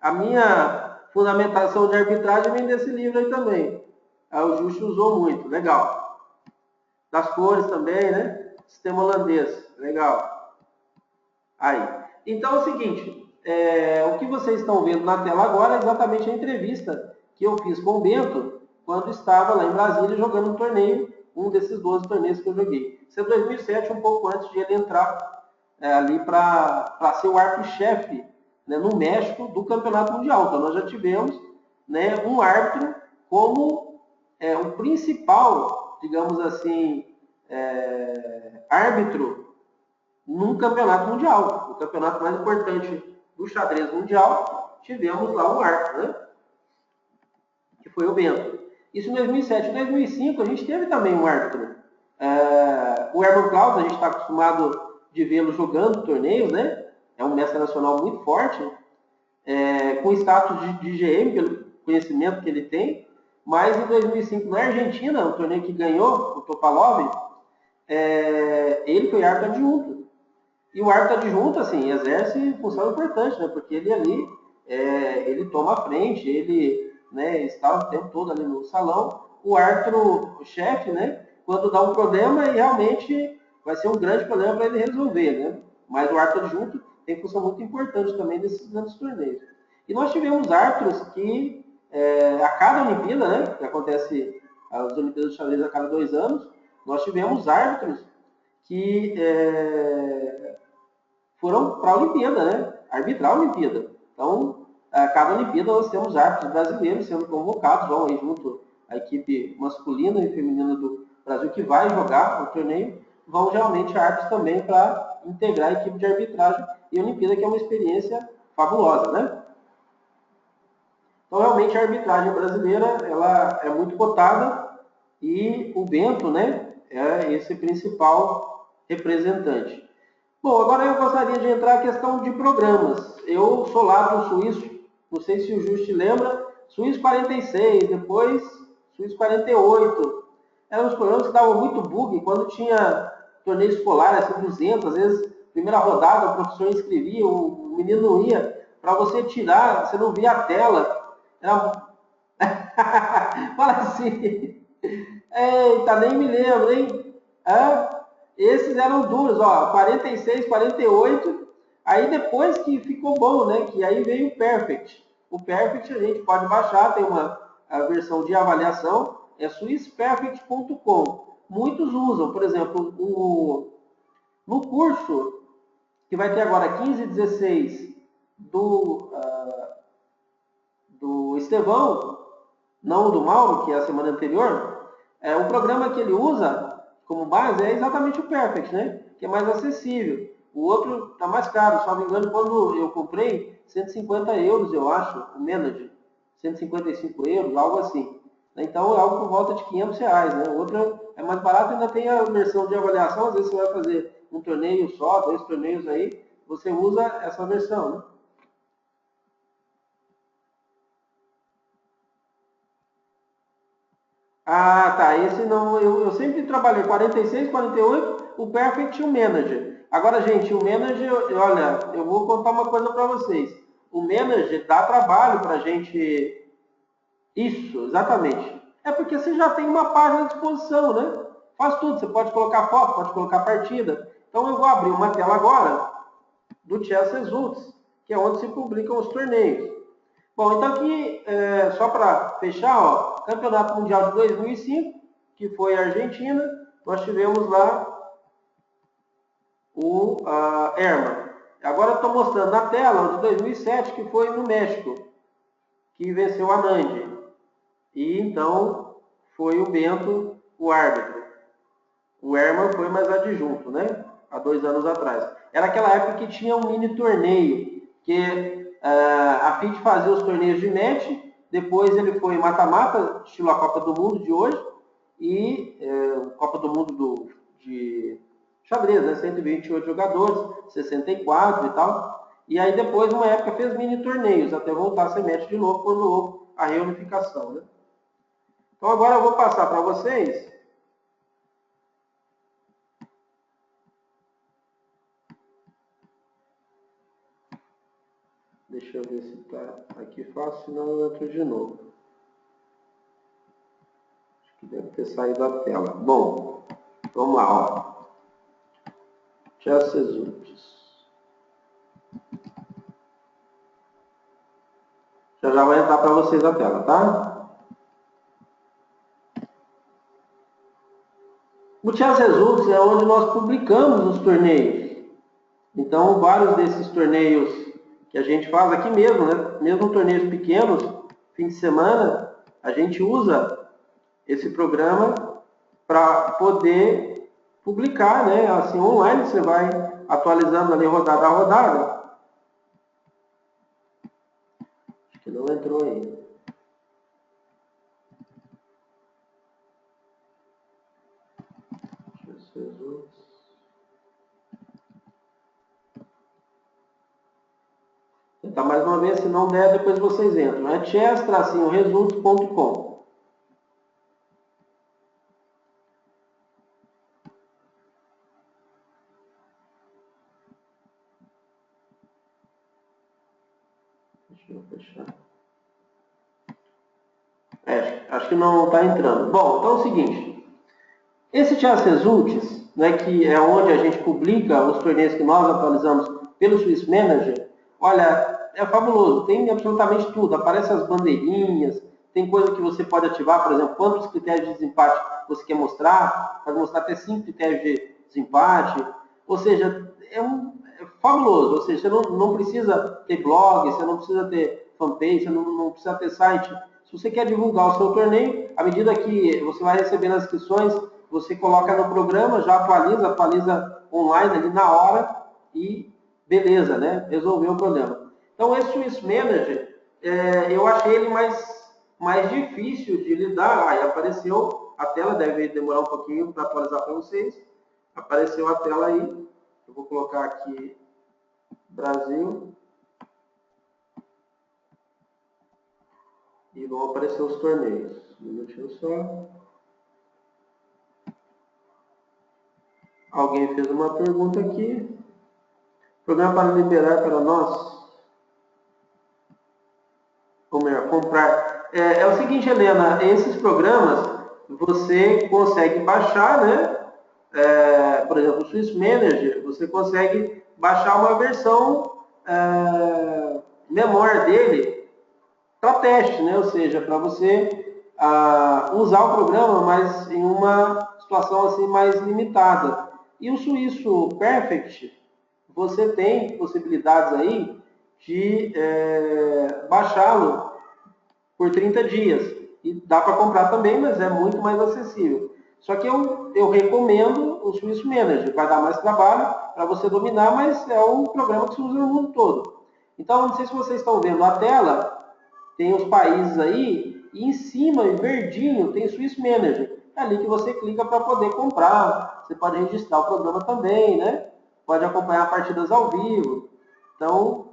A minha fundamentação de arbitragem vem desse livro aí também. O Justo usou muito, legal. Das cores também, né? Sistema holandês, legal. Aí. Então é o seguinte, o que vocês estão vendo na tela agora é exatamente a entrevista que eu fiz com o Bento quando estava lá em Brasília jogando um torneio, um desses 12 torneios que eu joguei. Isso é 2007, um pouco antes de ele entrar ali para ser o árbitro-chefe, né, no México do Campeonato Mundial. Então nós já tivemos, né, um árbitro como o principal, digamos assim, árbitro num campeonato mundial. O campeonato mais importante do xadrez mundial, tivemos lá um árbitro, né, que foi o Bento. Isso em 2007. Em 2005 a gente teve também um árbitro. O Herman Klaus, a gente está acostumado de vê-lo jogando torneios, né? É um mestre nacional muito forte, com status de GM, pelo conhecimento que ele tem. Mas em 2005, na Argentina, o torneio que ganhou, o Topalov, ele foi árbitro adjunto. E o árbitro adjunto, assim, exerce função importante, né? Porque ele ali, ele toma a frente, ele, né, está o tempo todo ali no salão. O árbitro-chefe, né, quando dá um problema, e realmente vai ser um grande problema para ele resolver, né? Mas o árbitro adjunto tem função muito importante também nesses grandes torneios. E nós tivemos árbitros que, a cada Olimpíada, né, que acontece as Olimpíadas de Xadrez a cada 2 anos, nós tivemos árbitros que foram para a Olimpíada, né? Arbitrar a Olimpíada. Então, a cada Olimpíada nós temos árbitros brasileiros sendo convocados, vão aí junto à equipe masculina e feminina do Brasil que vai jogar o torneio, vão geralmente árbitros também para integrar a equipe de arbitragem e a Olimpíada, que é uma experiência fabulosa, né? Então, realmente, a arbitragem brasileira ela é muito cotada e o Bento, né, é esse principal representante. Bom, agora eu gostaria de entrar na questão de programas. Eu sou lá do Suíço, não sei se o Justi lembra, Suíço 46, depois Suíço 48. Eram os programas que davam muito bug quando tinha torneio escolar, assim, 200, às vezes, primeira rodada, o professor inscrevia, o menino não ia. Para você tirar, você não via a tela. Era... Fala assim. Eita, nem me lembro, hein? Esses eram duros, ó, 46, 48. Aí depois que ficou bom, né? Que aí veio o Perfect. O Perfect a gente pode baixar, tem a versão de avaliação, é swissperfect.com. Muitos usam, por exemplo, no curso que vai ter agora 15 e 16 do Estevão, não do Mauro, que é a semana anterior, o programa que ele usa como base é exatamente o Perfect, né? Que é mais acessível. O outro está mais caro, se não me engano, quando eu comprei, 150 euros, eu acho, o Manager. 155 euros, algo assim. Então é algo por volta de 500 reais, né? O outro é mais barato, ainda tem a versão de avaliação, às vezes você vai fazer um torneio só, 2 torneios aí, você usa essa versão, né? Ah, tá. Esse não. Eu sempre trabalhei 46, 48, o Perfect e o Manager. Agora, gente, o Manager, olha, eu vou contar uma coisa para vocês. O Manager dá trabalho para a gente. Isso, exatamente. É porque você já tem uma página à disposição, né? Faz tudo. Você pode colocar foto, pode colocar partida. Então, eu vou abrir uma tela agora do Chess Results, que é onde se publicam os torneios. Bom, então aqui, só para fechar, ó, Campeonato Mundial de 2005, que foi a Argentina, nós tivemos lá o Herman. Agora eu estou mostrando na tela o de 2007, que foi no México, que venceu a Nandi. E então foi o Bento o árbitro. O Herman foi mais adjunto, né? Há 2 anos atrás. Era aquela época que tinha um mini torneio, que a FIT fazia os torneios de match, depois ele foi mata-mata, estilo a Copa do Mundo de hoje, e Copa do Mundo de xadrez, né? 128 jogadores, 64 e tal. E aí depois, uma época, fez mini torneios, até voltar a ser match de novo, quando houve a reunificação, né? Então agora eu vou passar para vocês. Deixa eu ver se está aqui fácil, senão eu entro de novo. Acho que deve ter saído da tela. Bom, vamos lá, ó. Chess Results. Já vai entrar para vocês a tela, tá? O Chess Results é onde nós publicamos os torneios. Então, vários desses torneios que a gente faz aqui mesmo, né? Mesmo torneios pequenos, fim de semana, a gente usa esse programa para poder publicar, né? Assim, online, você vai atualizando ali rodada a rodada. Acho que não entrou aí. Tentar mais uma vez, se não der, depois vocês entram. É chess-results.com. Deixa eu fechar. Acho que não está entrando. Bom, então é o seguinte. Esse Chess Results, né, que é onde a gente publica os torneios que nós atualizamos pelo Swiss Manager, olha, é fabuloso. Tem absolutamente tudo. Aparecem as bandeirinhas, tem coisa que você pode ativar, por exemplo, quantos critérios de desempate você quer mostrar, pode mostrar até 5 critérios de desempate. Ou seja, é fabuloso. Ou seja, você não precisa ter blog, você não precisa ter fanpage, você não precisa ter site. Se você quer divulgar o seu torneio, à medida que você vai recebendo as inscrições, você coloca no programa, já atualiza online ali na hora e beleza, né? Resolveu o problema. Então, esse Swiss Manager, eu achei ele mais difícil de lidar. Aí apareceu a tela, deve demorar um pouquinho para atualizar para vocês. Apareceu a tela aí. Eu vou colocar aqui Brasil. E vão aparecer os torneios. Um minutinho só. Alguém fez uma pergunta aqui. Programa para liberar para nós. Ou melhor, comprar. É o seguinte, Helena, esses programas você consegue baixar, né? Por exemplo, o Swiss Manager, você consegue baixar uma versão menor dele para teste, né? Ou seja, para você usar o programa, mas em uma situação assim mais limitada. E o Suíço Perfect, você tem possibilidades aí de baixá-lo por 30 dias. E dá para comprar também, mas é muito mais acessível. Só que eu recomendo o Swiss Manager. Vai dar mais trabalho para você dominar, mas é um programa que se usa no mundo todo. Então, não sei se vocês estão vendo a tela, tem os países aí, e em cima, em verdinho, tem Swiss Manager. É ali que você clica para poder comprar. Você pode registrar o programa também, né? Pode acompanhar partidas ao vivo. Então,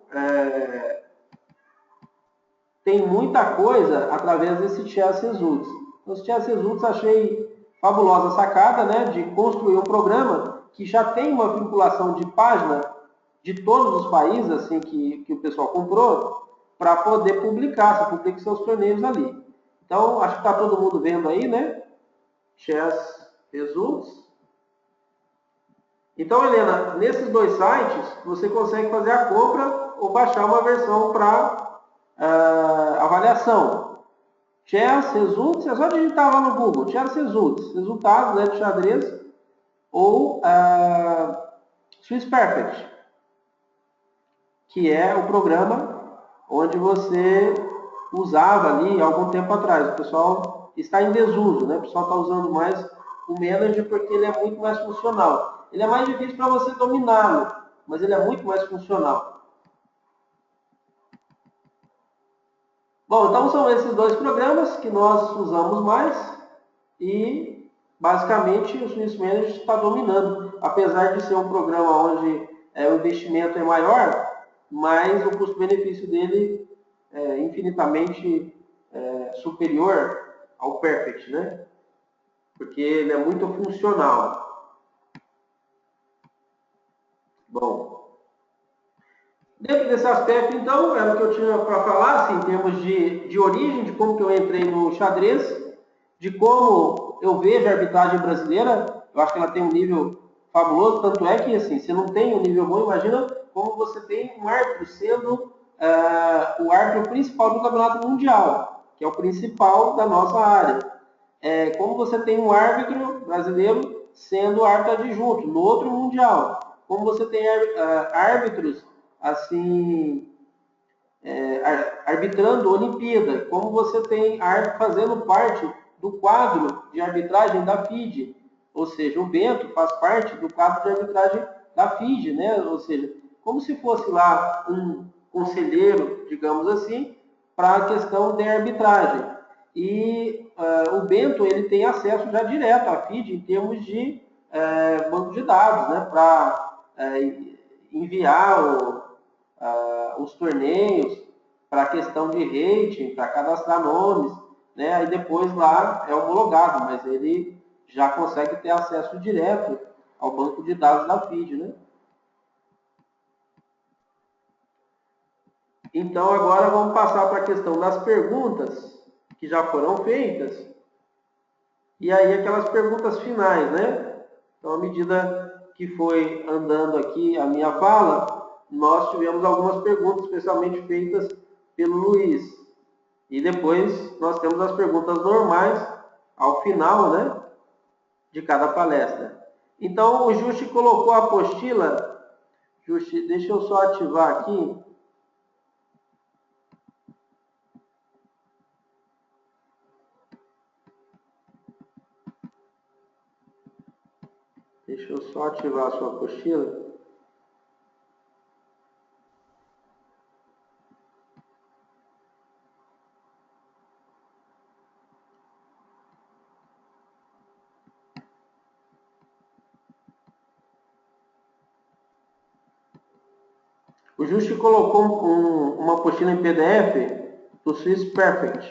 tem muita coisa através desse Chess Results. Então, os Chess Results achei fabulosa sacada, né, de construir um programa que já tem uma vinculação de página de todos os países assim que o pessoal comprou para poder publicar, você publica seus torneios ali. Então, acho que está todo mundo vendo aí, né? Chess Results. Então, Helena, nesses dois sites, você consegue fazer a compra ou baixar uma versão para avaliação. Chess Results, é só digitar lá no Google, Chess Results, resultados, né, de xadrez, ou Swiss Perfect, que é o programa onde você usava ali algum tempo atrás. O pessoal está em desuso, né? O pessoal está usando mais o Manager porque ele é muito mais funcional. Ele é mais difícil para você dominá-lo, mas ele é muito mais funcional. Bom, então são esses dois programas que nós usamos mais e basicamente o Swiss Manager está dominando, apesar de ser um programa onde o investimento é maior, mas o custo-benefício dele é infinitamente superior ao Perfect, né? Porque ele é muito funcional. Bom, dentro desse aspecto, então, era o que eu tinha para falar, assim, em termos de origem, de como que eu entrei no xadrez, de como eu vejo a arbitragem brasileira. Eu acho que ela tem um nível fabuloso, tanto é que, assim, se não tem um nível bom, imagina como você tem um árbitro sendo o árbitro principal do campeonato mundial, que é o principal da nossa área. Como você tem um árbitro brasileiro sendo árbitro adjunto no outro mundial. Como você tem árbitros assim arbitrando Olimpíada, como você tem fazendo parte do quadro de arbitragem da FIDE, ou seja, o Bento faz parte do quadro de arbitragem da FIDE, né? Ou seja, como se fosse lá um conselheiro, digamos assim, para a questão de arbitragem. E o Bento ele tem acesso já direto à FIDE em termos de banco de dados, né? Para enviar os torneios, para a questão de rating, para cadastrar nomes, né? Aí depois lá é homologado, mas ele já consegue ter acesso direto ao banco de dados da FIDE, né? Então agora vamos passar para a questão das perguntas que já foram feitas e aí aquelas perguntas finais, né? Então à medida que foi andando aqui a minha fala, nós tivemos algumas perguntas especialmente feitas pelo Luiz. E depois nós temos as perguntas normais ao final, né, de cada palestra. Então o Justi colocou a apostila. Justi, deixa eu só ativar aqui. Deixa eu só ativar a sua apostila. O Justi colocou uma apostila em PDF do Swiss Perfect,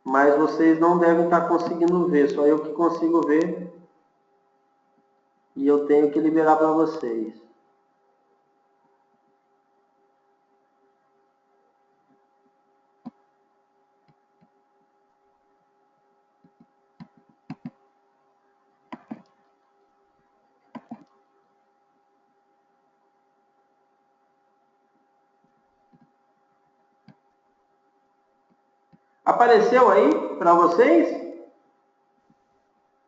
mas vocês não devem estar conseguindo ver, só eu que consigo ver e eu tenho que liberar para vocês. Apareceu aí para vocês?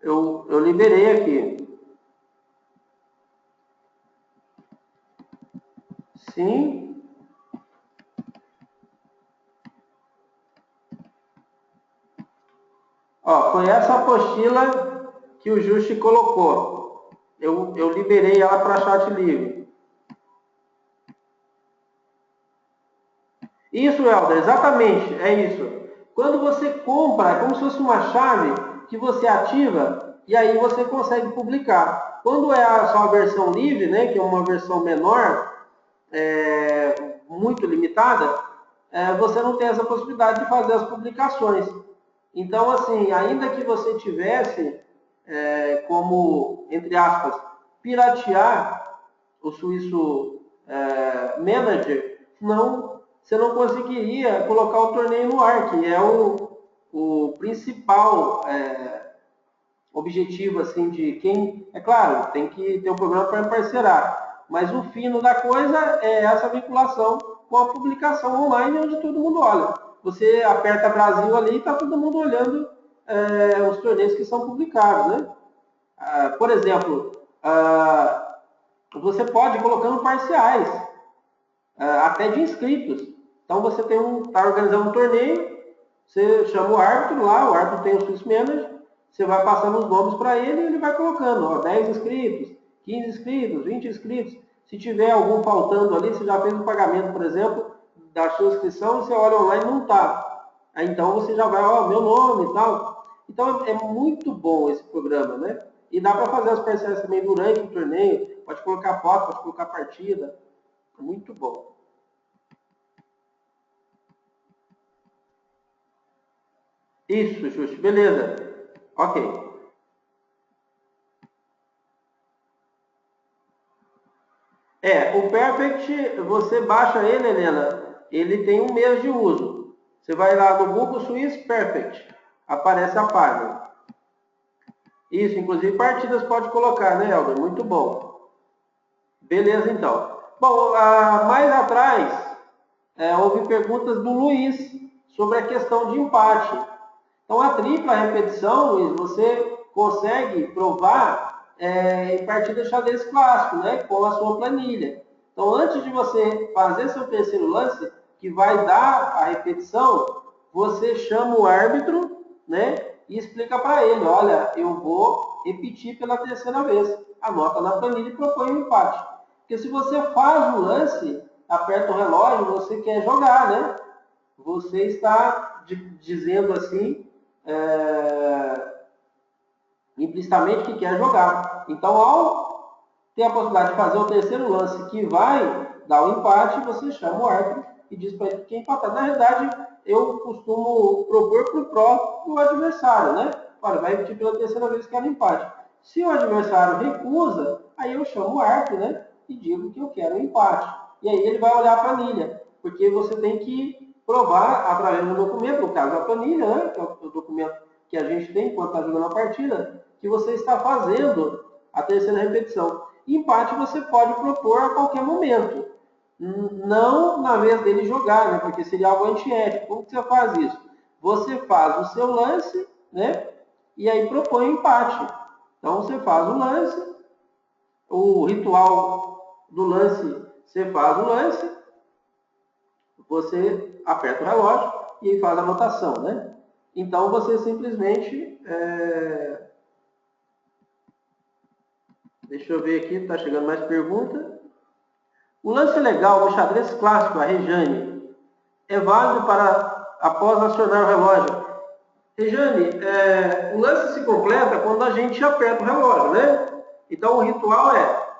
Eu liberei aqui. Sim. Ó, foi essa apostila que o Justi colocou. Eu liberei ela para chat livre. Isso, Helder, exatamente, é isso. Quando você compra, é como se fosse uma chave que você ativa e aí você consegue publicar. Quando é a sua versão livre, né, que é uma versão menor, muito limitada, você não tem essa possibilidade de fazer as publicações. Então, assim, ainda que você tivesse como, entre aspas, piratear o Suíço Manager, você não conseguiria colocar o torneio no ar, que é o principal objetivo assim de quem... É claro, tem que ter um programa para parceirar, mas o fino da coisa é essa vinculação com a publicação online, onde todo mundo olha. Você aperta Brasil ali e está todo mundo olhando os torneios que são publicados, né? Por exemplo, você pode ir colocando parciais, até de inscritos. Então você está organizando um torneio, você chama o árbitro lá, o árbitro tem o Swiss Manager, você vai passando os nomes para ele e ele vai colocando, ó, 10 inscritos, 15 inscritos, 20 inscritos. Se tiver algum faltando ali, você já fez o pagamento, por exemplo, da sua inscrição, você olha online e não está. Aí então você já vai, ó, meu nome e tal. Então é muito bom esse programa, né? E dá para fazer as parcelas também durante o torneio, pode colocar foto, pode colocar partida. Muito bom. Isso, Xuxa, beleza. Ok. O Perfect, você baixa ele, Helena, ele tem um mês de uso. Você vai lá no Google Swiss Perfect, aparece a página. Isso, inclusive partidas pode colocar, né, Helder? Muito bom. Beleza, então. Bom, mais atrás, houve perguntas do Luiz sobre a questão de empate. Então, a tripla repetição, Luiz, você consegue provar em partida xadrez clássico, né, com a sua planilha. Então, antes de você fazer seu terceiro lance, que vai dar a repetição, você chama o árbitro, né, e explica para ele, olha, eu vou repetir pela terceira vez. Anota na planilha e propõe um empate. Porque se você faz o lance, aperta o relógio, você quer jogar, né? Você está dizendo assim, implicitamente que quer jogar. Então, ao ter a possibilidade de fazer o terceiro lance que vai dar o empate, você chama o árbitro e diz para ele que quer empatar. Na verdade, eu costumo propor para o próprio adversário, né? Olha, vai repetir pela terceira vez que quer empate. Se o adversário recusa, aí eu chamo o árbitro, né? E digo que eu quero um empate. E aí ele vai olhar a planilha, porque você tem que provar através do documento, no caso a planilha, né? Que é o documento que a gente tem enquanto está jogando a partida, que você está fazendo a terceira repetição. Empate você pode propor a qualquer momento. Não na vez dele jogar, né? Porque seria algo antiético. Como que você faz isso? Você faz o seu lance, né? E aí propõe o empate. Então você faz o lance, o ritual do lance, você faz o lance, você aperta o relógio e aí faz a anotação, né? Então você simplesmente... Deixa eu ver aqui, está chegando mais pergunta. O lance legal do xadrez clássico, a Rejane, é válido para após acionar o relógio. Rejane, o lance se completa quando a gente aperta o relógio, né? Então o ritual é,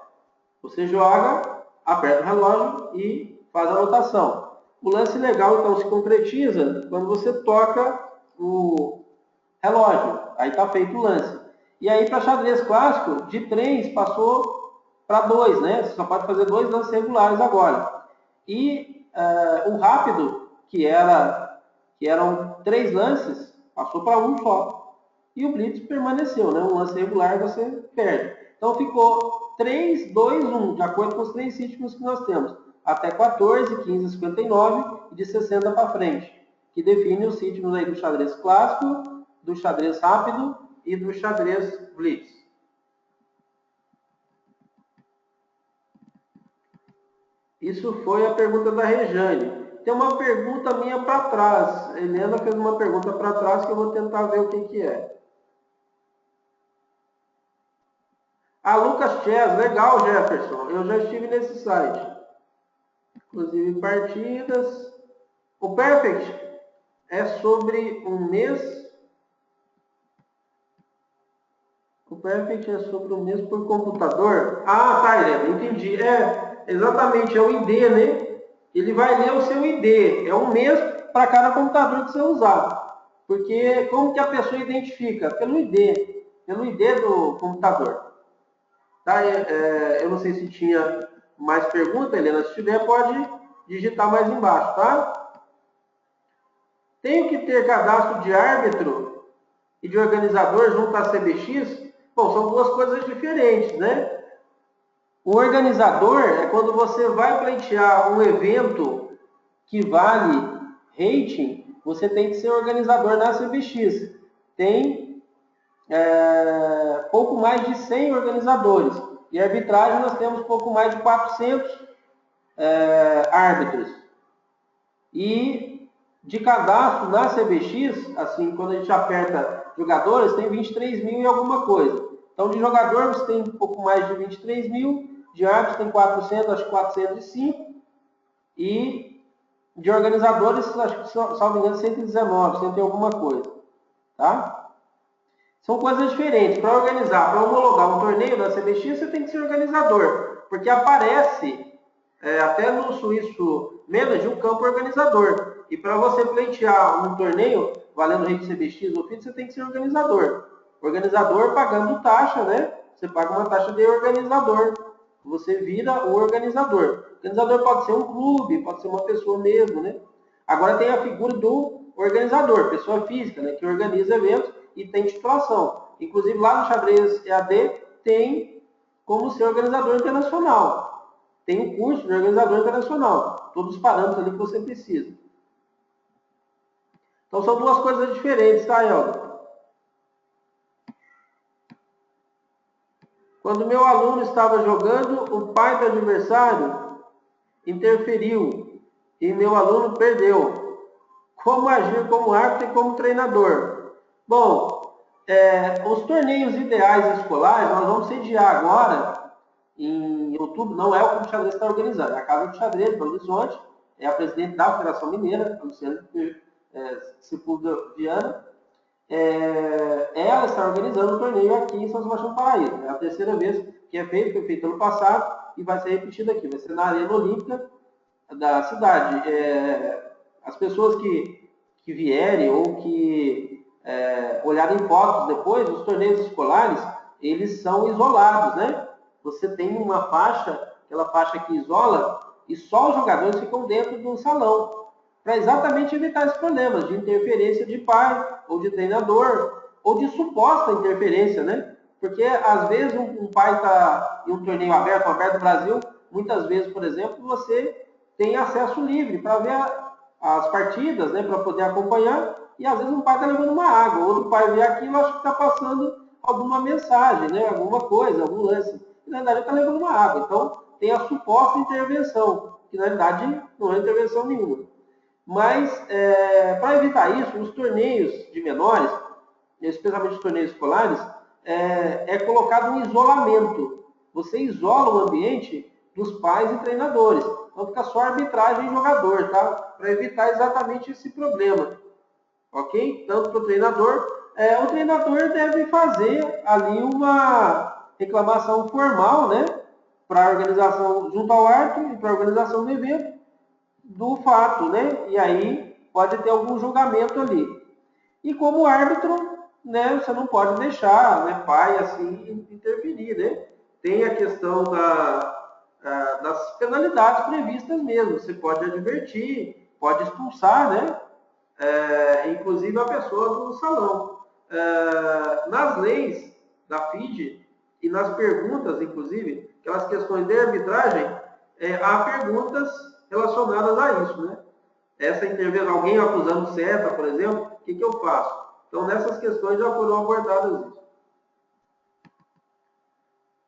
você joga aperta o relógio e faz a anotação. O lance legal, então, se concretiza quando você toca o relógio. Aí está feito o lance. E aí, para xadrez clássico, de 3 passou para 2, né? Você só pode fazer 2 lances regulares agora. E o rápido, que eram 3 lances, passou para 1 só. E o blitz permaneceu, né? Um lance regular você perde. Então ficou 3, 2, 1, de acordo com os 3 ritmos que nós temos. Até 14, 15, 59 e de 60 para frente. Que define os ritmos aí do xadrez clássico, do xadrez rápido e do xadrez blitz. Isso foi a pergunta da Rejane. Tem uma pergunta minha para trás. A Helena fez uma pergunta para trás que eu vou tentar ver o que é. Ah, Lucas Chess, legal, Jefferson. Eu já estive nesse site. Inclusive partidas. O Perfect é sobre um mês. O Perfect é sobre um mês por computador. Ah, tá, Helena, entendi. Exatamente, é o ID, né? Ele vai ler o seu ID. É um mês para cada computador que você usar. Porque como que a pessoa identifica? Pelo ID do computador. Tá? Eu não sei se tinha mais pergunta, Helena. Se tiver, pode digitar mais embaixo, tá? Tenho que ter cadastro de árbitro e de organizador junto à CBX? Bom, são duas coisas diferentes, né? O organizador é quando você vai pleitear um evento que vale rating, você tem que ser organizador na CBX. Tem pouco mais de 100 organizadores. E arbitragem nós temos pouco mais de 400 árbitros. E de cadastro na CBX, assim, quando a gente aperta jogadores, tem 23 mil e alguma coisa. Então, de jogador você tem um pouco mais de 23 mil, de árbitros tem 400, acho que 405, e de organizadores, acho que, salvo engano, 119, 100 e alguma coisa. Tá? São coisas diferentes. Para organizar, para homologar um torneio da CBX, você tem que ser organizador, porque aparece até no Suíço Manage um campo organizador. E para você pleitear um torneio valendo rede CBX ou FIT, você tem que ser organizador. Organizador pagando taxa, né? Você paga uma taxa de organizador. Você vira o organizador. O organizador pode ser um clube, pode ser uma pessoa mesmo, né? Agora tem a figura do organizador, pessoa física, né? Que organiza eventos e tem titulação. Inclusive lá no xadrez EAD tem como ser organizador internacional. Tem um curso de organizador internacional. Todos os parâmetros ali que você precisa. Então são duas coisas diferentes, tá, Helder? Quando meu aluno estava jogando, o pai do adversário interferiu e meu aluno perdeu. Como agir como árbitro e como treinador? Bom, os torneios ideais escolares nós vamos sediar agora em outubro. Não é o Clube de Xadrez que está organizando, é a Casa de Xadrez de Belo Horizonte, é a presidente da Federação Mineira, a Luciana Sepúlveda Viana. Ela está organizando um torneio aqui em São Sebastião do Paraíba. É a terceira vez que é feito, foi feito ano passado e vai ser repetido aqui. Vai ser na Arena Olímpica da cidade. As pessoas que vierem ou que olharem fotos depois, os torneios escolares, eles são isolados, né? Você tem uma faixa, aquela faixa que isola, e só os jogadores ficam dentro do salão, para exatamente evitar esses problemas de interferência de pai, ou de treinador, ou de suposta interferência, né? Porque, às vezes, um pai está em um torneio aberto do Brasil, muitas vezes, por exemplo, você tem acesso livre para ver as partidas, né? Para poder acompanhar, e às vezes um pai está levando uma água, outro pai vê aquilo, acha que está passando alguma mensagem, né? Alguma coisa, algum lance. E, na verdade, está levando uma água. Então, tem a suposta intervenção, que, na verdade, não é intervenção nenhuma. Mas, para evitar isso, os torneios de menores, especialmente os torneios escolares, é colocado um isolamento. Você isola o ambiente dos pais e treinadores. Então, fica só arbitragem e jogador, tá? Para evitar exatamente esse problema. Ok? Tanto para o treinador deve fazer ali uma reclamação formal, né? para a organização, junto ao árbitro e para a organização do evento, do fato, né? E aí pode ter algum julgamento ali. E como árbitro, né, você não pode deixar, né, pai assim interferir, né? Tem a questão das penalidades previstas mesmo. Você pode advertir, pode expulsar, né? Inclusive a pessoa do salão. Nas leis da FIDE e nas perguntas, inclusive, aquelas questões de arbitragem, há perguntas relacionadas a isso, né? Essa intervenção, alguém acusando seta, por exemplo, o que eu faço? Então, nessas questões já foram abordadas isso.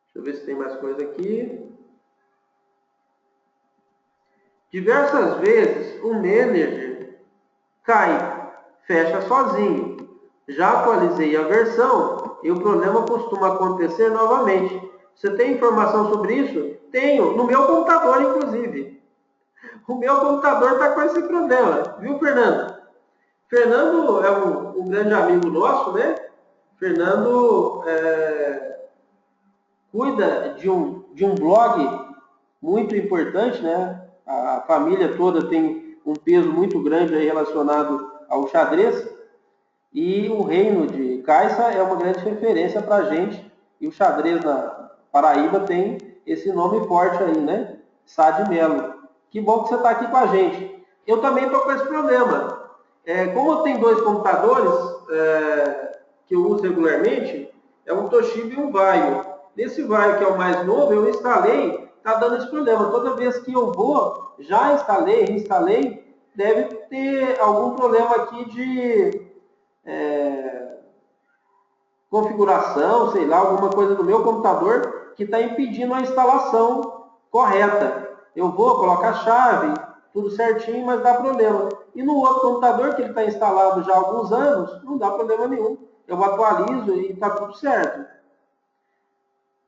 Deixa eu ver se tem mais coisa aqui. Diversas vezes o manager cai, fecha sozinho. Já atualizei a versão e o problema costuma acontecer novamente. Você tem informação sobre isso? Tenho, no meu computador, inclusive. O meu computador está com esse problema, viu, Fernando? Fernando é um grande amigo nosso, né? Fernando cuida de um blog muito importante, né? A família toda tem um peso muito grande aí relacionado ao xadrez. E o reino de Caixa é uma grande referência para a gente. E o xadrez na Paraíba tem esse nome forte aí, né? Sá de Melo. Que bom que você está aqui com a gente. Eu também estou com esse problema. Como eu tenho dois computadores que eu uso regularmente, é um Toshiba e um Vaio. Nesse Vaio, que é o mais novo, eu instalei, está dando esse problema. Toda vez que eu vou, já instalei, reinstalei, deve ter algum problema aqui de configuração, sei lá, alguma coisa do meu computador que está impedindo a instalação correta. Eu vou colocar a chave, tudo certinho, mas dá problema. E no outro computador, que ele está instalado já há alguns anos, não dá problema nenhum. Eu atualizo e está tudo certo.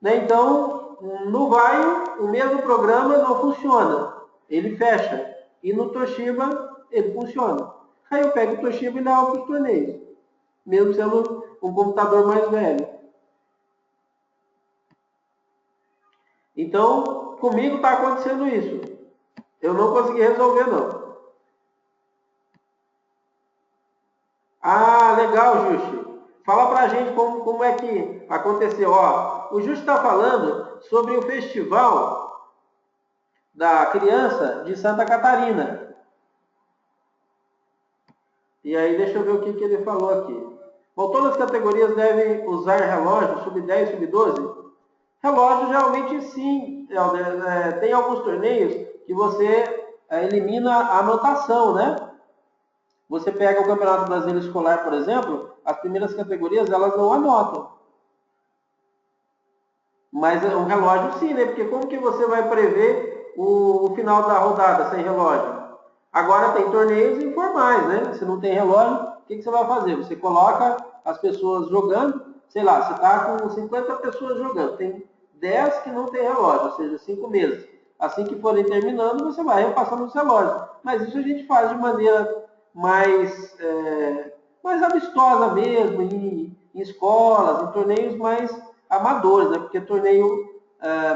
Né? Então, no Vaio, o mesmo programa não funciona. Ele fecha. E no Toshiba, ele funciona. Aí eu pego o Toshiba e levo para os torneios. Mesmo sendo um computador mais velho. Então, comigo está acontecendo isso. Eu não consegui resolver, não. Ah, legal, Justi. Fala pra gente como é que aconteceu. Ó, o Justi está falando sobre o festival da criança de Santa Catarina. E aí, deixa eu ver o que ele falou aqui. Bom, todas as categorias devem usar relógio sub-10, sub-12? Relógio, geralmente sim. Tem alguns torneios que você elimina a anotação, né? Você pega o Campeonato Brasileiro Escolar, por exemplo, as primeiras categorias, elas não anotam. Mas o relógio sim, né? Porque como que você vai prever o final da rodada sem relógio? Agora tem torneios informais, né? Se não tem relógio, o que você vai fazer? Você coloca as pessoas jogando, sei lá, você está com 50 pessoas jogando, tem 10 que não tem relógio, ou seja, 5 meses. Assim que forem terminando, você vai repassando os relógios. Mas isso a gente faz de maneira mais amistosa mesmo, em escolas, em torneios mais amadores, né? Porque torneio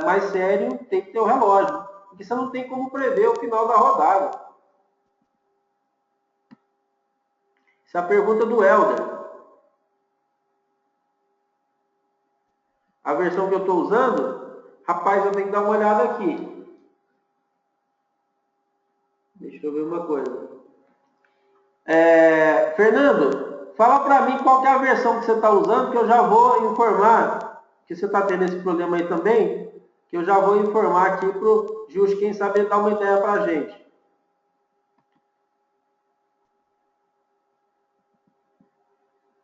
mais sério tem que ter o relógio, porque você não tem como prever o final da rodada. Essa é a pergunta do Helder. A versão que eu estou usando, rapaz, eu tenho que dar uma olhada aqui. Deixa eu ver uma coisa. Fernando, fala para mim qual que é a versão que você está usando, que eu já vou informar que você está tendo esse problema aí também, que eu já vou informar aqui para o Justo, quem sabe ele dá uma ideia para a gente.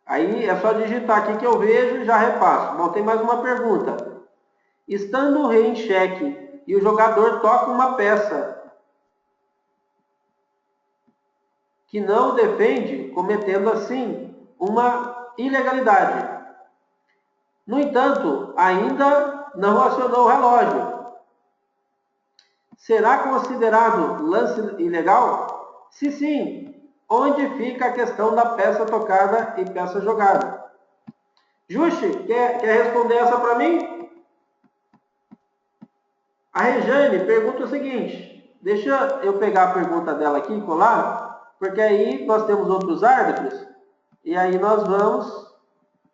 Aí é só digitar aqui que eu vejo e já repasso. Bom, tem mais uma pergunta. Estando o rei em xeque e o jogador toca uma peça que não defende, cometendo assim uma ilegalidade. No entanto, ainda não acionou o relógio. Será considerado lance ilegal? Se sim, onde fica a questão da peça tocada e peça jogada? Justi, quer responder essa para mim? A Rejane pergunta o seguinte, deixa eu pegar a pergunta dela aqui e colar, porque aí nós temos outros árbitros, e aí nós vamos,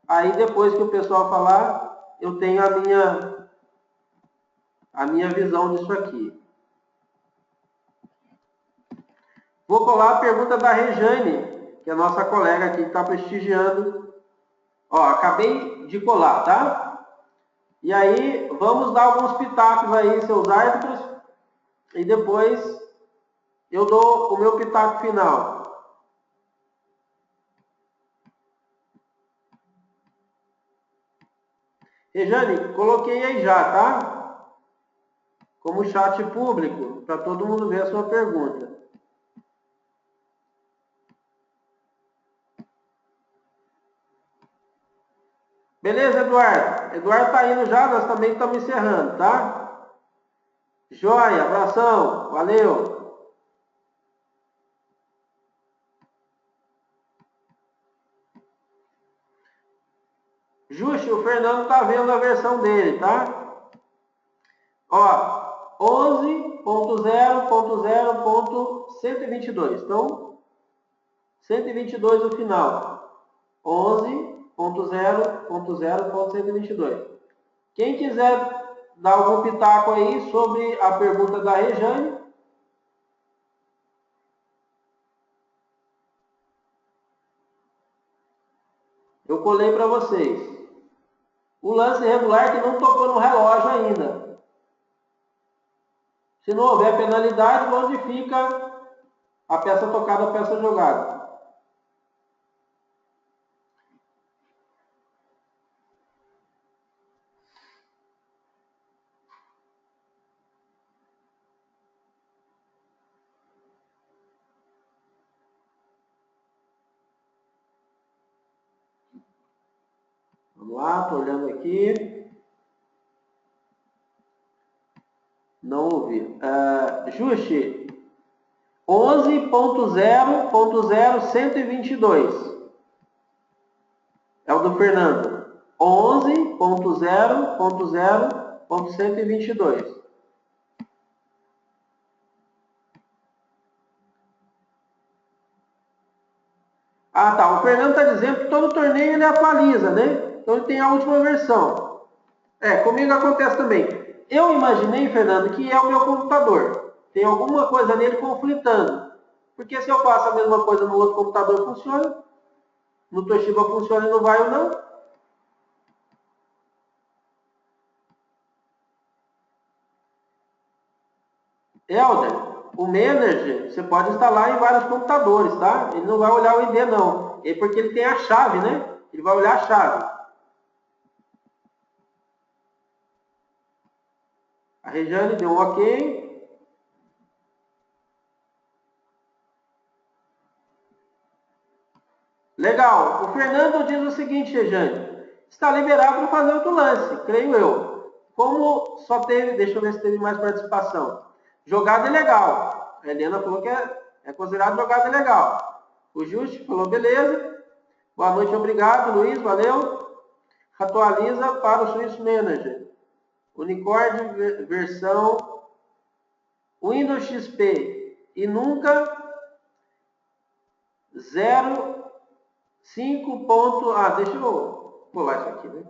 aí depois que o pessoal falar, eu tenho a minha visão disso aqui. Vou colar a pergunta da Rejane, que é a nossa colega aqui que está prestigiando. Ó, acabei de colar, tá? E aí, vamos dar alguns pitacos aí, seus árbitros, e depois eu dou o meu pitaco final. Rejane, coloquei aí já, tá? Como chat público, para todo mundo ver a sua pergunta. Beleza, Eduardo? Eduardo tá indo já, nós também estamos encerrando, tá? Joia, abração, valeu! Justo, o Fernando tá vendo a versão dele, tá? Ó, 11.0.0.122. Então, 122 o final. 11.0.0.122. Quem quiser dar algum pitaco aí sobre a pergunta da Rejane. Eu colei para vocês. O lance regular que não tocou no relógio ainda. Se não houver penalidade, onde fica a peça tocada, a peça jogada. Vamos lá, estou olhando aqui. Não ouvi. Juste, 11.0.0.122. É o do Fernando. 11.0.0.122. Ah, tá. O Fernando está dizendo que todo torneio ele atualiza, né? Então ele tem a última versão. Comigo acontece também. Eu imaginei, Fernando, que é o meu computador. Tem alguma coisa nele conflitando. Porque se eu faço a mesma coisa no outro computador, funciona. No Toshiba funciona e no Vaio não. Helder, o Manager, você pode instalar em vários computadores, tá? Ele não vai olhar o ID, não. É porque ele tem a chave, né? Ele vai olhar a chave. A Rejane deu um ok. Legal. O Fernando diz o seguinte, Rejane. Está liberado para fazer outro lance, creio eu. Como só teve, deixa eu ver se teve mais participação. Jogada é legal. A Helena falou que é considerado jogada legal. O Justo falou, beleza. Boa noite, obrigado, Luiz, valeu. Atualiza para o Switch Manager. Unicórnio versão Windows XP e nunca 05. Deixa eu pular isso aqui, né?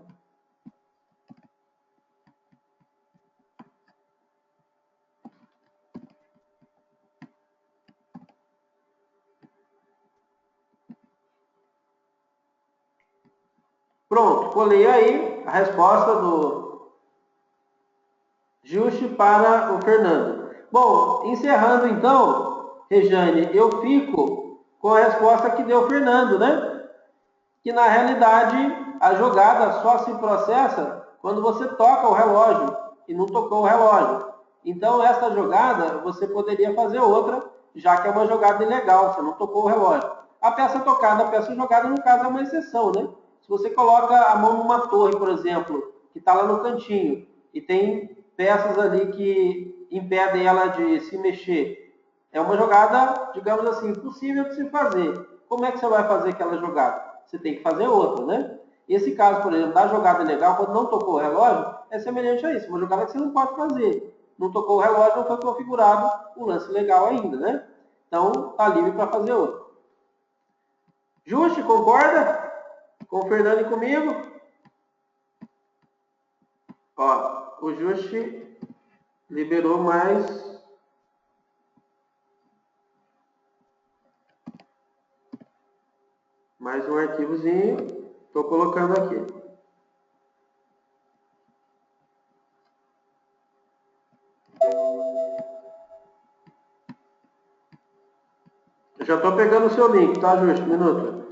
Pronto, colei aí a resposta do Juste para o Fernando. Bom, encerrando então, Rejane, eu fico com a resposta que deu o Fernando, né? Que na realidade a jogada só se processa quando você toca o relógio e não tocou o relógio. Então essa jogada você poderia fazer outra, já que é uma jogada ilegal, você não tocou o relógio. A peça tocada, a peça jogada, no caso é uma exceção, né? Se você coloca a mão numa torre, por exemplo, que está lá no cantinho, e tem peças ali que impedem ela de se mexer, é uma jogada, digamos assim, impossível de se fazer. Como é que você vai fazer aquela jogada? Você tem que fazer outra, né? Esse caso, por exemplo, da jogada ilegal, quando não tocou o relógio, é semelhante a isso. Uma jogada que você não pode fazer. não tocou o relógio, não foi configurado o lance legal ainda, né? Então, está livre para fazer outro. Juste, concorda? Com o Fernando e comigo? Ó, o Juste liberou mais um arquivozinho. Estou colocando aqui. Eu já estou pegando o seu link, tá, Juste? Um minuto.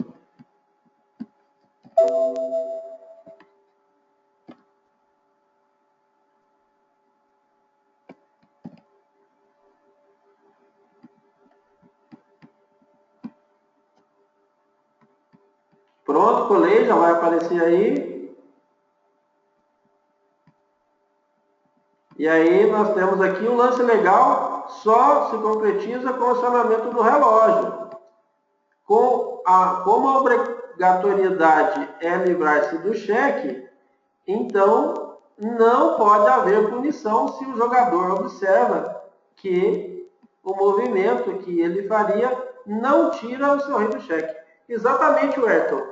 Pronto, colei, já vai aparecer aí. E aí nós temos aqui o lance legal, só se concretiza com o acionamento do relógio. Como a obrigatoriedade é livrar-se do cheque, então não pode haver punição se o jogador observa que o movimento que ele faria não tira o seu rei do cheque. Exatamente, Ayrton.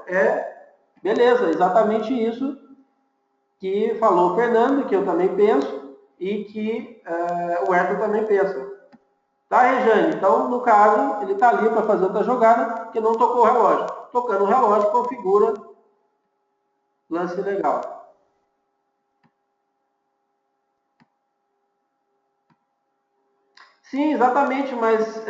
Beleza, exatamente isso que falou o Fernando, que eu também penso, e que o Ayrton também pensa. Tá, Rejane? Então, no caso, ele está ali para fazer outra jogada, que não tocou o relógio. Tocando o relógio, configura lance legal. Sim, exatamente, mas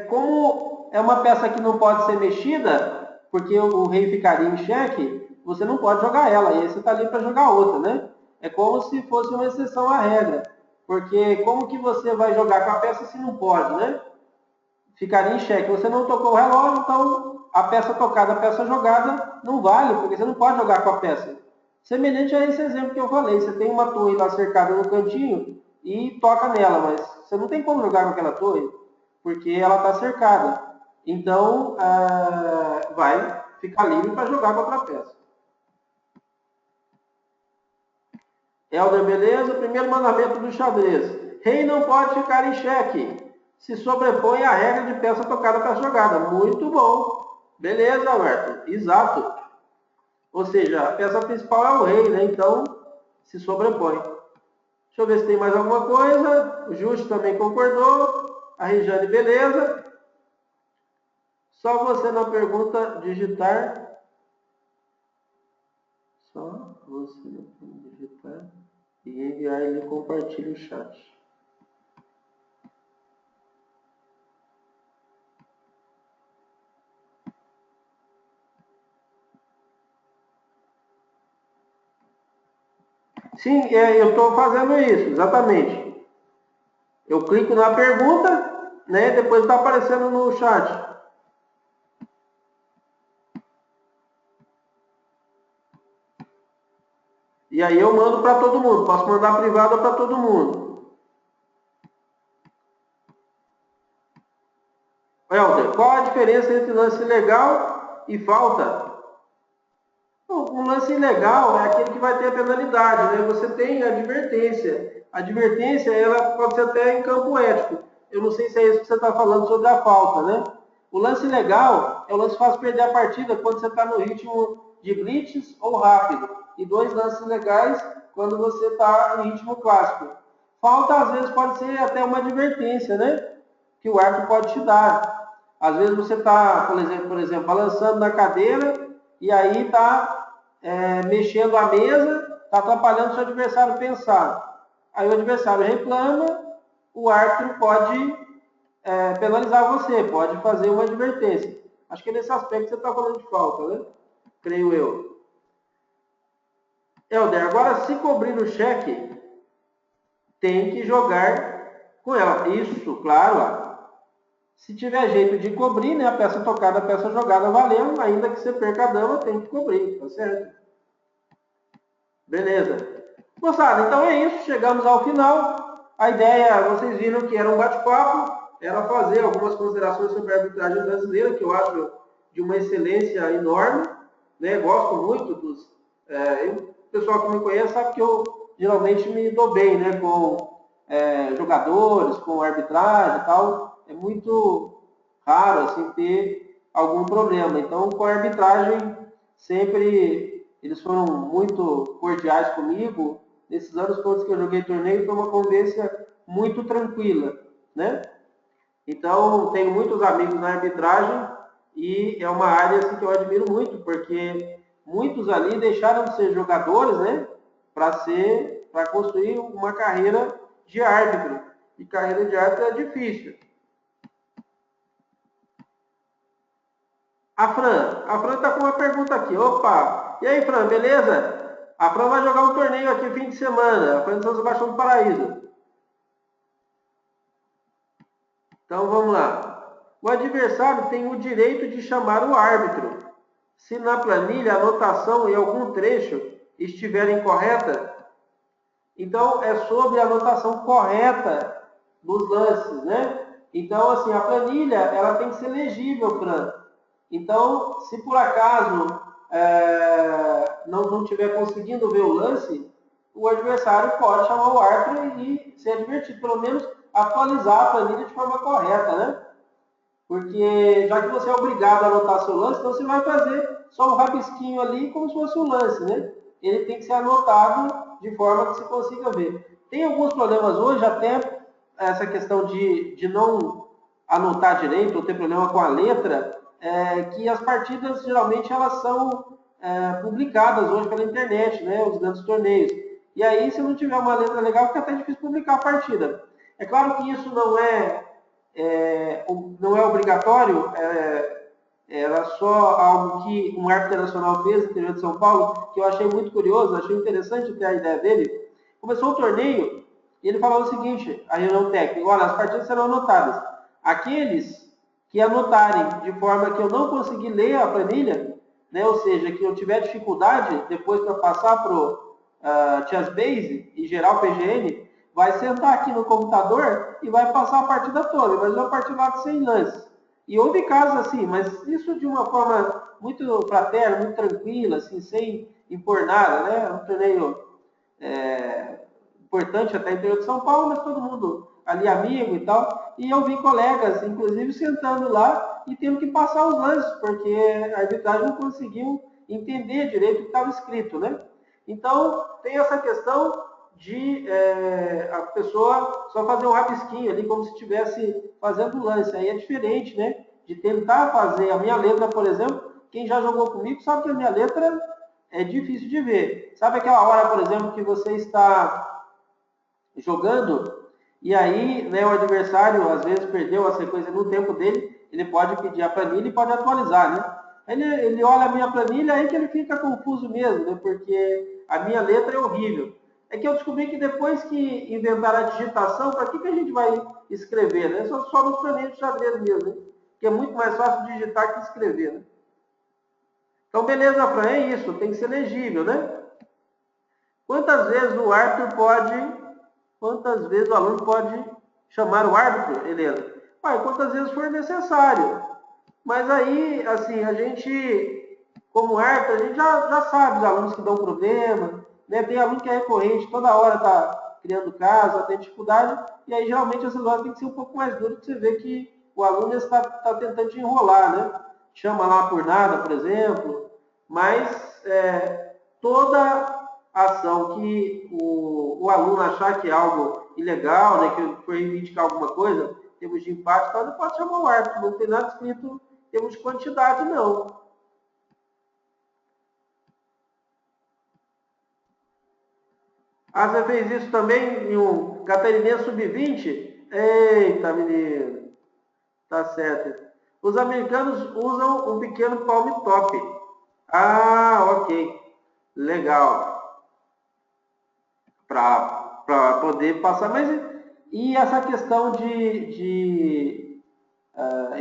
como é uma peça que não pode ser mexida, porque o rei ficaria em xeque, você não pode jogar ela, e aí você está ali para jogar outra, né? É como se fosse uma exceção à regra, porque como que você vai jogar com a peça se não pode, né? Ficaria em xeque. Você não tocou o relógio, então a peça tocada, a peça jogada não vale, porque você não pode jogar com a peça. Semelhante a esse exemplo que eu falei, você tem uma torre lá cercada no cantinho e toca nela, mas você não tem como jogar com aquela torre, porque ela está cercada. Então, vai ficar livre para jogar com outra peça. Helder, beleza? Primeiro mandamento do xadrez. Rei não pode ficar em xeque. Se sobrepõe a regra de peça tocada para jogada. Muito bom. Beleza, Alberto. Exato. Ou seja, a peça principal é o rei, né? Então, se sobrepõe. Deixa eu ver se tem mais alguma coisa. O Justo também concordou. A Regiane, beleza. Só você na pergunta digitar. Só você na pergunta digitar. E enviar ele compartilha o chat. Sim, eu estou fazendo isso, exatamente. Eu clico na pergunta, né? Depois está aparecendo no chat. E aí eu mando para todo mundo. Posso mandar privada para todo mundo. Helder, qual a diferença entre lance legal e falta? Um lance ilegal é aquele que vai ter a penalidade, né? Você tem a advertência. A advertência, ela pode ser até em campo ético. Eu não sei se é isso que você está falando sobre a falta, né? O lance legal é o lance que faz perder a partida quando você está no ritmo de blitz ou rápido. E dois lances legais quando você está no ritmo clássico. Falta, às vezes, pode ser até uma advertência, né? Que o árbitro pode te dar. Às vezes você está, por exemplo, balançando na cadeira e aí está mexendo a mesa, está atrapalhando o seu adversário pensar. Aí o adversário reclama, o árbitro pode penalizar você, pode fazer uma advertência. Acho que nesse aspecto você está falando de falta, né? Creio eu. Helder, agora se cobrir o cheque, tem que jogar com ela. Isso, claro. Se tiver jeito de cobrir, né, a peça tocada, a peça jogada valendo, ainda que você perca a dama, tem que cobrir, tá certo? Beleza. Moçada, então é isso, chegamos ao final. A ideia, vocês viram que era um bate-papo, era fazer algumas considerações sobre a arbitragem brasileira, que eu acho de uma excelência enorme, né? Gosto muito dos... o pessoal que me conhece sabe que eu geralmente me dou bem, né, com jogadores, com arbitragem e tal, é muito raro assim, ter algum problema. Então, com a arbitragem, sempre eles foram muito cordiais comigo. Nesses anos todos que eu joguei torneio, foi uma convivência muito tranquila, né? Então, tenho muitos amigos na arbitragem e é uma área assim, que eu admiro muito, porque muitos ali deixaram de ser jogadores, né? Para construir uma carreira de árbitro. E carreira de árbitro é difícil. A Fran está com uma pergunta aqui. Opa! E aí, Fran, beleza? A Fran vai jogar um torneio aqui fim de semana. A Fran de São Sebastião do Paraíso. Então vamos lá. O adversário tem o direito de chamar o árbitro. Se na planilha a anotação em algum trecho estiver incorreta, então é sobre a anotação correta dos lances, né? Então, assim, a planilha ela tem que ser legível, Fran. Então, se por acaso não estiver conseguindo ver o lance, o adversário pode chamar o árbitro e ser advertido, pelo menos atualizar a planilha de forma correta, né? Porque já que você é obrigado a anotar seu lance, então você vai fazer só um rabisquinho ali como se fosse um lance, né? Ele tem que ser anotado de forma que se consiga ver. Tem alguns problemas hoje, até essa questão de não anotar direito ou ter problema com a letra, que as partidas geralmente elas são publicadas hoje pela internet, né? Os grandes torneios. E aí, se não tiver uma letra legal, fica até difícil publicar a partida. É claro que isso não é obrigatório, era só algo que um árbitro nacional fez no interior de São Paulo, que eu achei muito curioso, achei interessante ter a ideia dele. Começou o torneio e ele falou o seguinte, a reunião técnica, olha, as partidas serão anotadas. Aqueles que anotarem de forma que eu não conseguir ler a planilha, né, ou seja, que eu tiver dificuldade depois para passar para o Chess Base e gerar o PGN, vai sentar aqui no computador e vai passar a partida toda, vai fazer uma partida lá de 100 lances. E houve casos assim, mas isso de uma forma muito fraterna, muito tranquila, assim, sem impor nada, né? Um torneio importante até interior de São Paulo, mas todo mundo ali amigo e tal. E eu vi colegas, inclusive, sentando lá e tendo que passar os lances, porque a arbitragem não conseguiu entender direito o que estava escrito, né? Então, tem essa questão de a pessoa só fazer um rabisquinho ali, como se estivesse fazendo lance. Aí é diferente, né? De tentar fazer a minha letra, por exemplo. Quem já jogou comigo sabe que a minha letra é difícil de ver. Sabe aquela hora, por exemplo, que você está jogando e aí né, o adversário às vezes perdeu a sequência no tempo dele, ele pode pedir a planilha e pode atualizar, né? Ele olha a minha planilha aí que ele fica confuso mesmo, né? Porque a minha letra é horrível. É que eu descobri que depois que inventaram a digitação, para que a gente vai escrever, né? Só no planilha de xadrez mesmo, né? Que é muito mais fácil digitar que escrever, né? Então, beleza, Fran, é isso, tem que ser legível, né? Quantas vezes o aluno pode chamar o árbitro, Helena? Quantas vezes for necessário. Mas aí, assim, a gente, como árbitro, a gente já sabe os alunos que dão problema, né? Tem aluno que é recorrente, toda hora está criando caso, tem dificuldade, e aí geralmente essas horas tem que ser um pouco mais duro, porque você vê que o aluno está tentando te enrolar, né? Chama lá por nada, por exemplo, mas toda ação que o aluno achar que é algo ilegal, né, que for reivindicar alguma coisa, temos de empate, então não pode chamar o árbitro, não tem nada escrito em termos de quantidade, não. Você fez isso também em um catarinense sub-20? Eita, menino. Tá certo. Os americanos usam um pequeno palm top. Ok. Legal. Para poder passar. Mas e essa questão de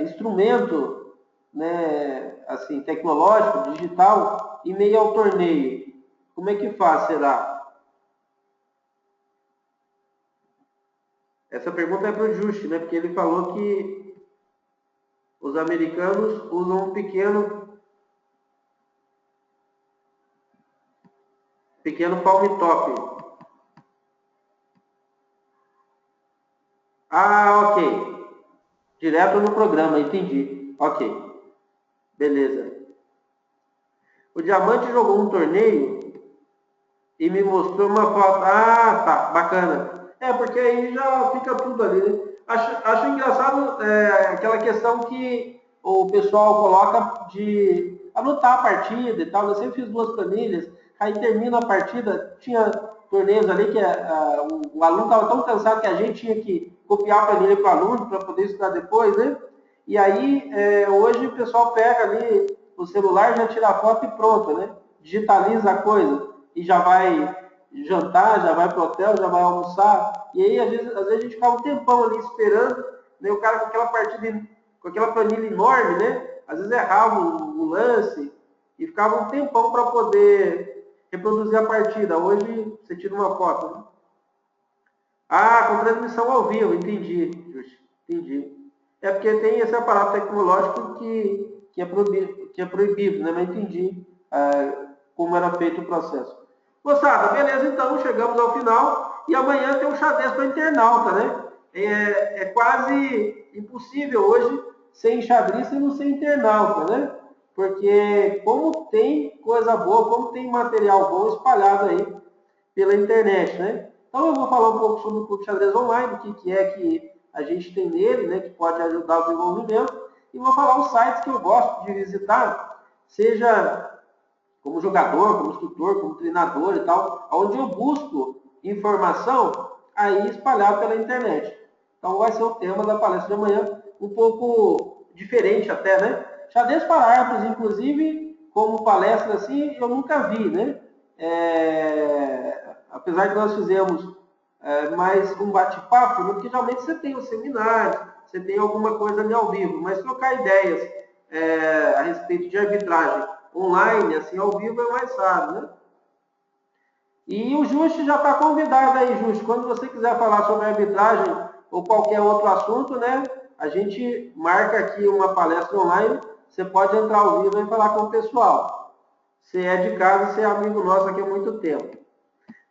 instrumento, né, assim, tecnológico, digital, em meio ao torneio? Como é que faz, será? Essa pergunta é para o Just, né? Porque ele falou que os americanos usam um pequeno palm top. Ah, ok. Direto no programa, entendi. Ok, beleza. O Diamante jogou um torneio e me mostrou uma foto. Ah, tá, bacana. É, porque aí já fica tudo ali, né? Acho engraçado aquela questão que o pessoal coloca de anotar a partida e tal. Eu sempre fiz duas planilhas, aí termina a partida, tinha torneios ali que o aluno estava tão cansado que a gente tinha que copiar a planilha para o aluno para poder estudar depois, né? E aí, hoje o pessoal pega ali o celular, já tira a foto e pronto, né? Digitaliza a coisa e já vai jantar, já vai pro hotel, já vai almoçar. E aí, às vezes a gente ficava um tempão ali esperando, né? O cara com aquela partida, com aquela planilha enorme, né? Às vezes errava o lance e ficava um tempão para poder reproduzir a partida. Hoje você tira uma foto, né? Ah, com transmissão ao vivo, entendi, Justi, entendi. É porque tem esse aparato tecnológico que é proibido, né? Mas entendi como era feito o processo. Moçada, beleza, então, chegamos ao final e amanhã tem um xadrez para internauta, né? É quase impossível hoje ser enxadrista e não ser internauta, né? Porque como tem coisa boa, como tem material bom espalhado aí pela internet, né? Então eu vou falar um pouco sobre o Clube Xadrez Online, o que é que a gente tem nele, né, que pode ajudar o desenvolvimento, e vou falar os sites que eu gosto de visitar, seja como jogador, como instrutor, como treinador e tal, onde eu busco informação aí espalhada pela internet. Então vai ser o tema da palestra de amanhã, um pouco diferente até, né? Xadrez para árbitros, inclusive, como palestra assim, eu nunca vi, né? Apesar que nós fizemos mais um bate-papo, né? Porque geralmente você tem os seminários, você tem alguma coisa ali ao vivo, mas trocar ideias a respeito de arbitragem online, assim, ao vivo é mais raro, né? E o Justo já está convidado aí, Justo. Quando você quiser falar sobre arbitragem ou qualquer outro assunto, né? A gente marca aqui uma palestra online. Você pode entrar ao vivo e falar com o pessoal. Você é de casa, você é amigo nosso aqui há muito tempo.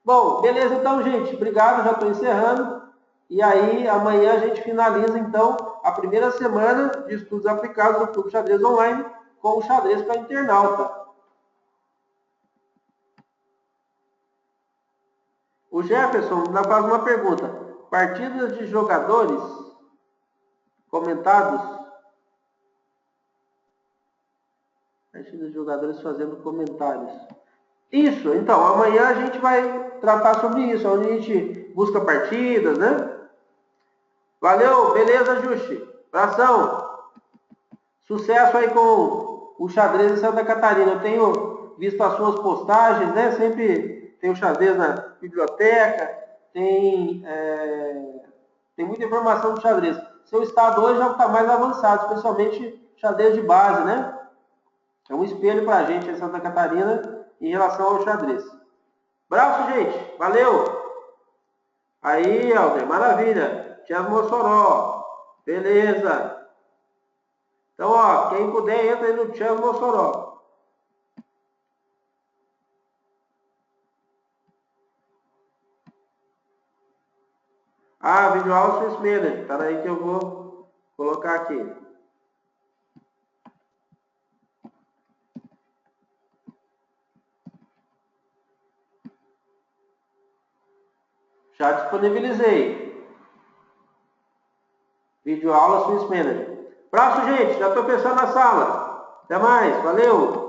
Bom, beleza então, gente. Obrigado, já estou encerrando. E aí, amanhã a gente finaliza, então, a primeira semana de estudos aplicados do Clube Xadrez Online com o xadrez para internauta. O Jefferson ainda faz uma pergunta. Partidas de jogadores comentados? Partidas de jogadores fazendo comentários. Isso, então, amanhã a gente vai tratar sobre isso, onde a gente busca partidas, né? Valeu, beleza, Justi. Abração. Sucesso aí com o xadrez em Santa Catarina. Eu tenho visto as suas postagens, né? Sempre tem o xadrez na biblioteca, tem muita informação de xadrez. Seu estado hoje já está mais avançado, especialmente xadrez de base, né? É um espelho para a gente em Santa Catarina em relação ao xadrez. Abraço, gente. Valeu. Aí, Alder, maravilha. Tia Mossoró. Beleza. Então, ó, quem puder, entra aí no Chess Mossoró. Ah, vídeo aula Swiss Manager. Espera aí que eu vou colocar aqui. Já disponibilizei. Vídeo aula Swiss Manager. Abraço, gente. Já estou fechando a sala. Até mais. Valeu.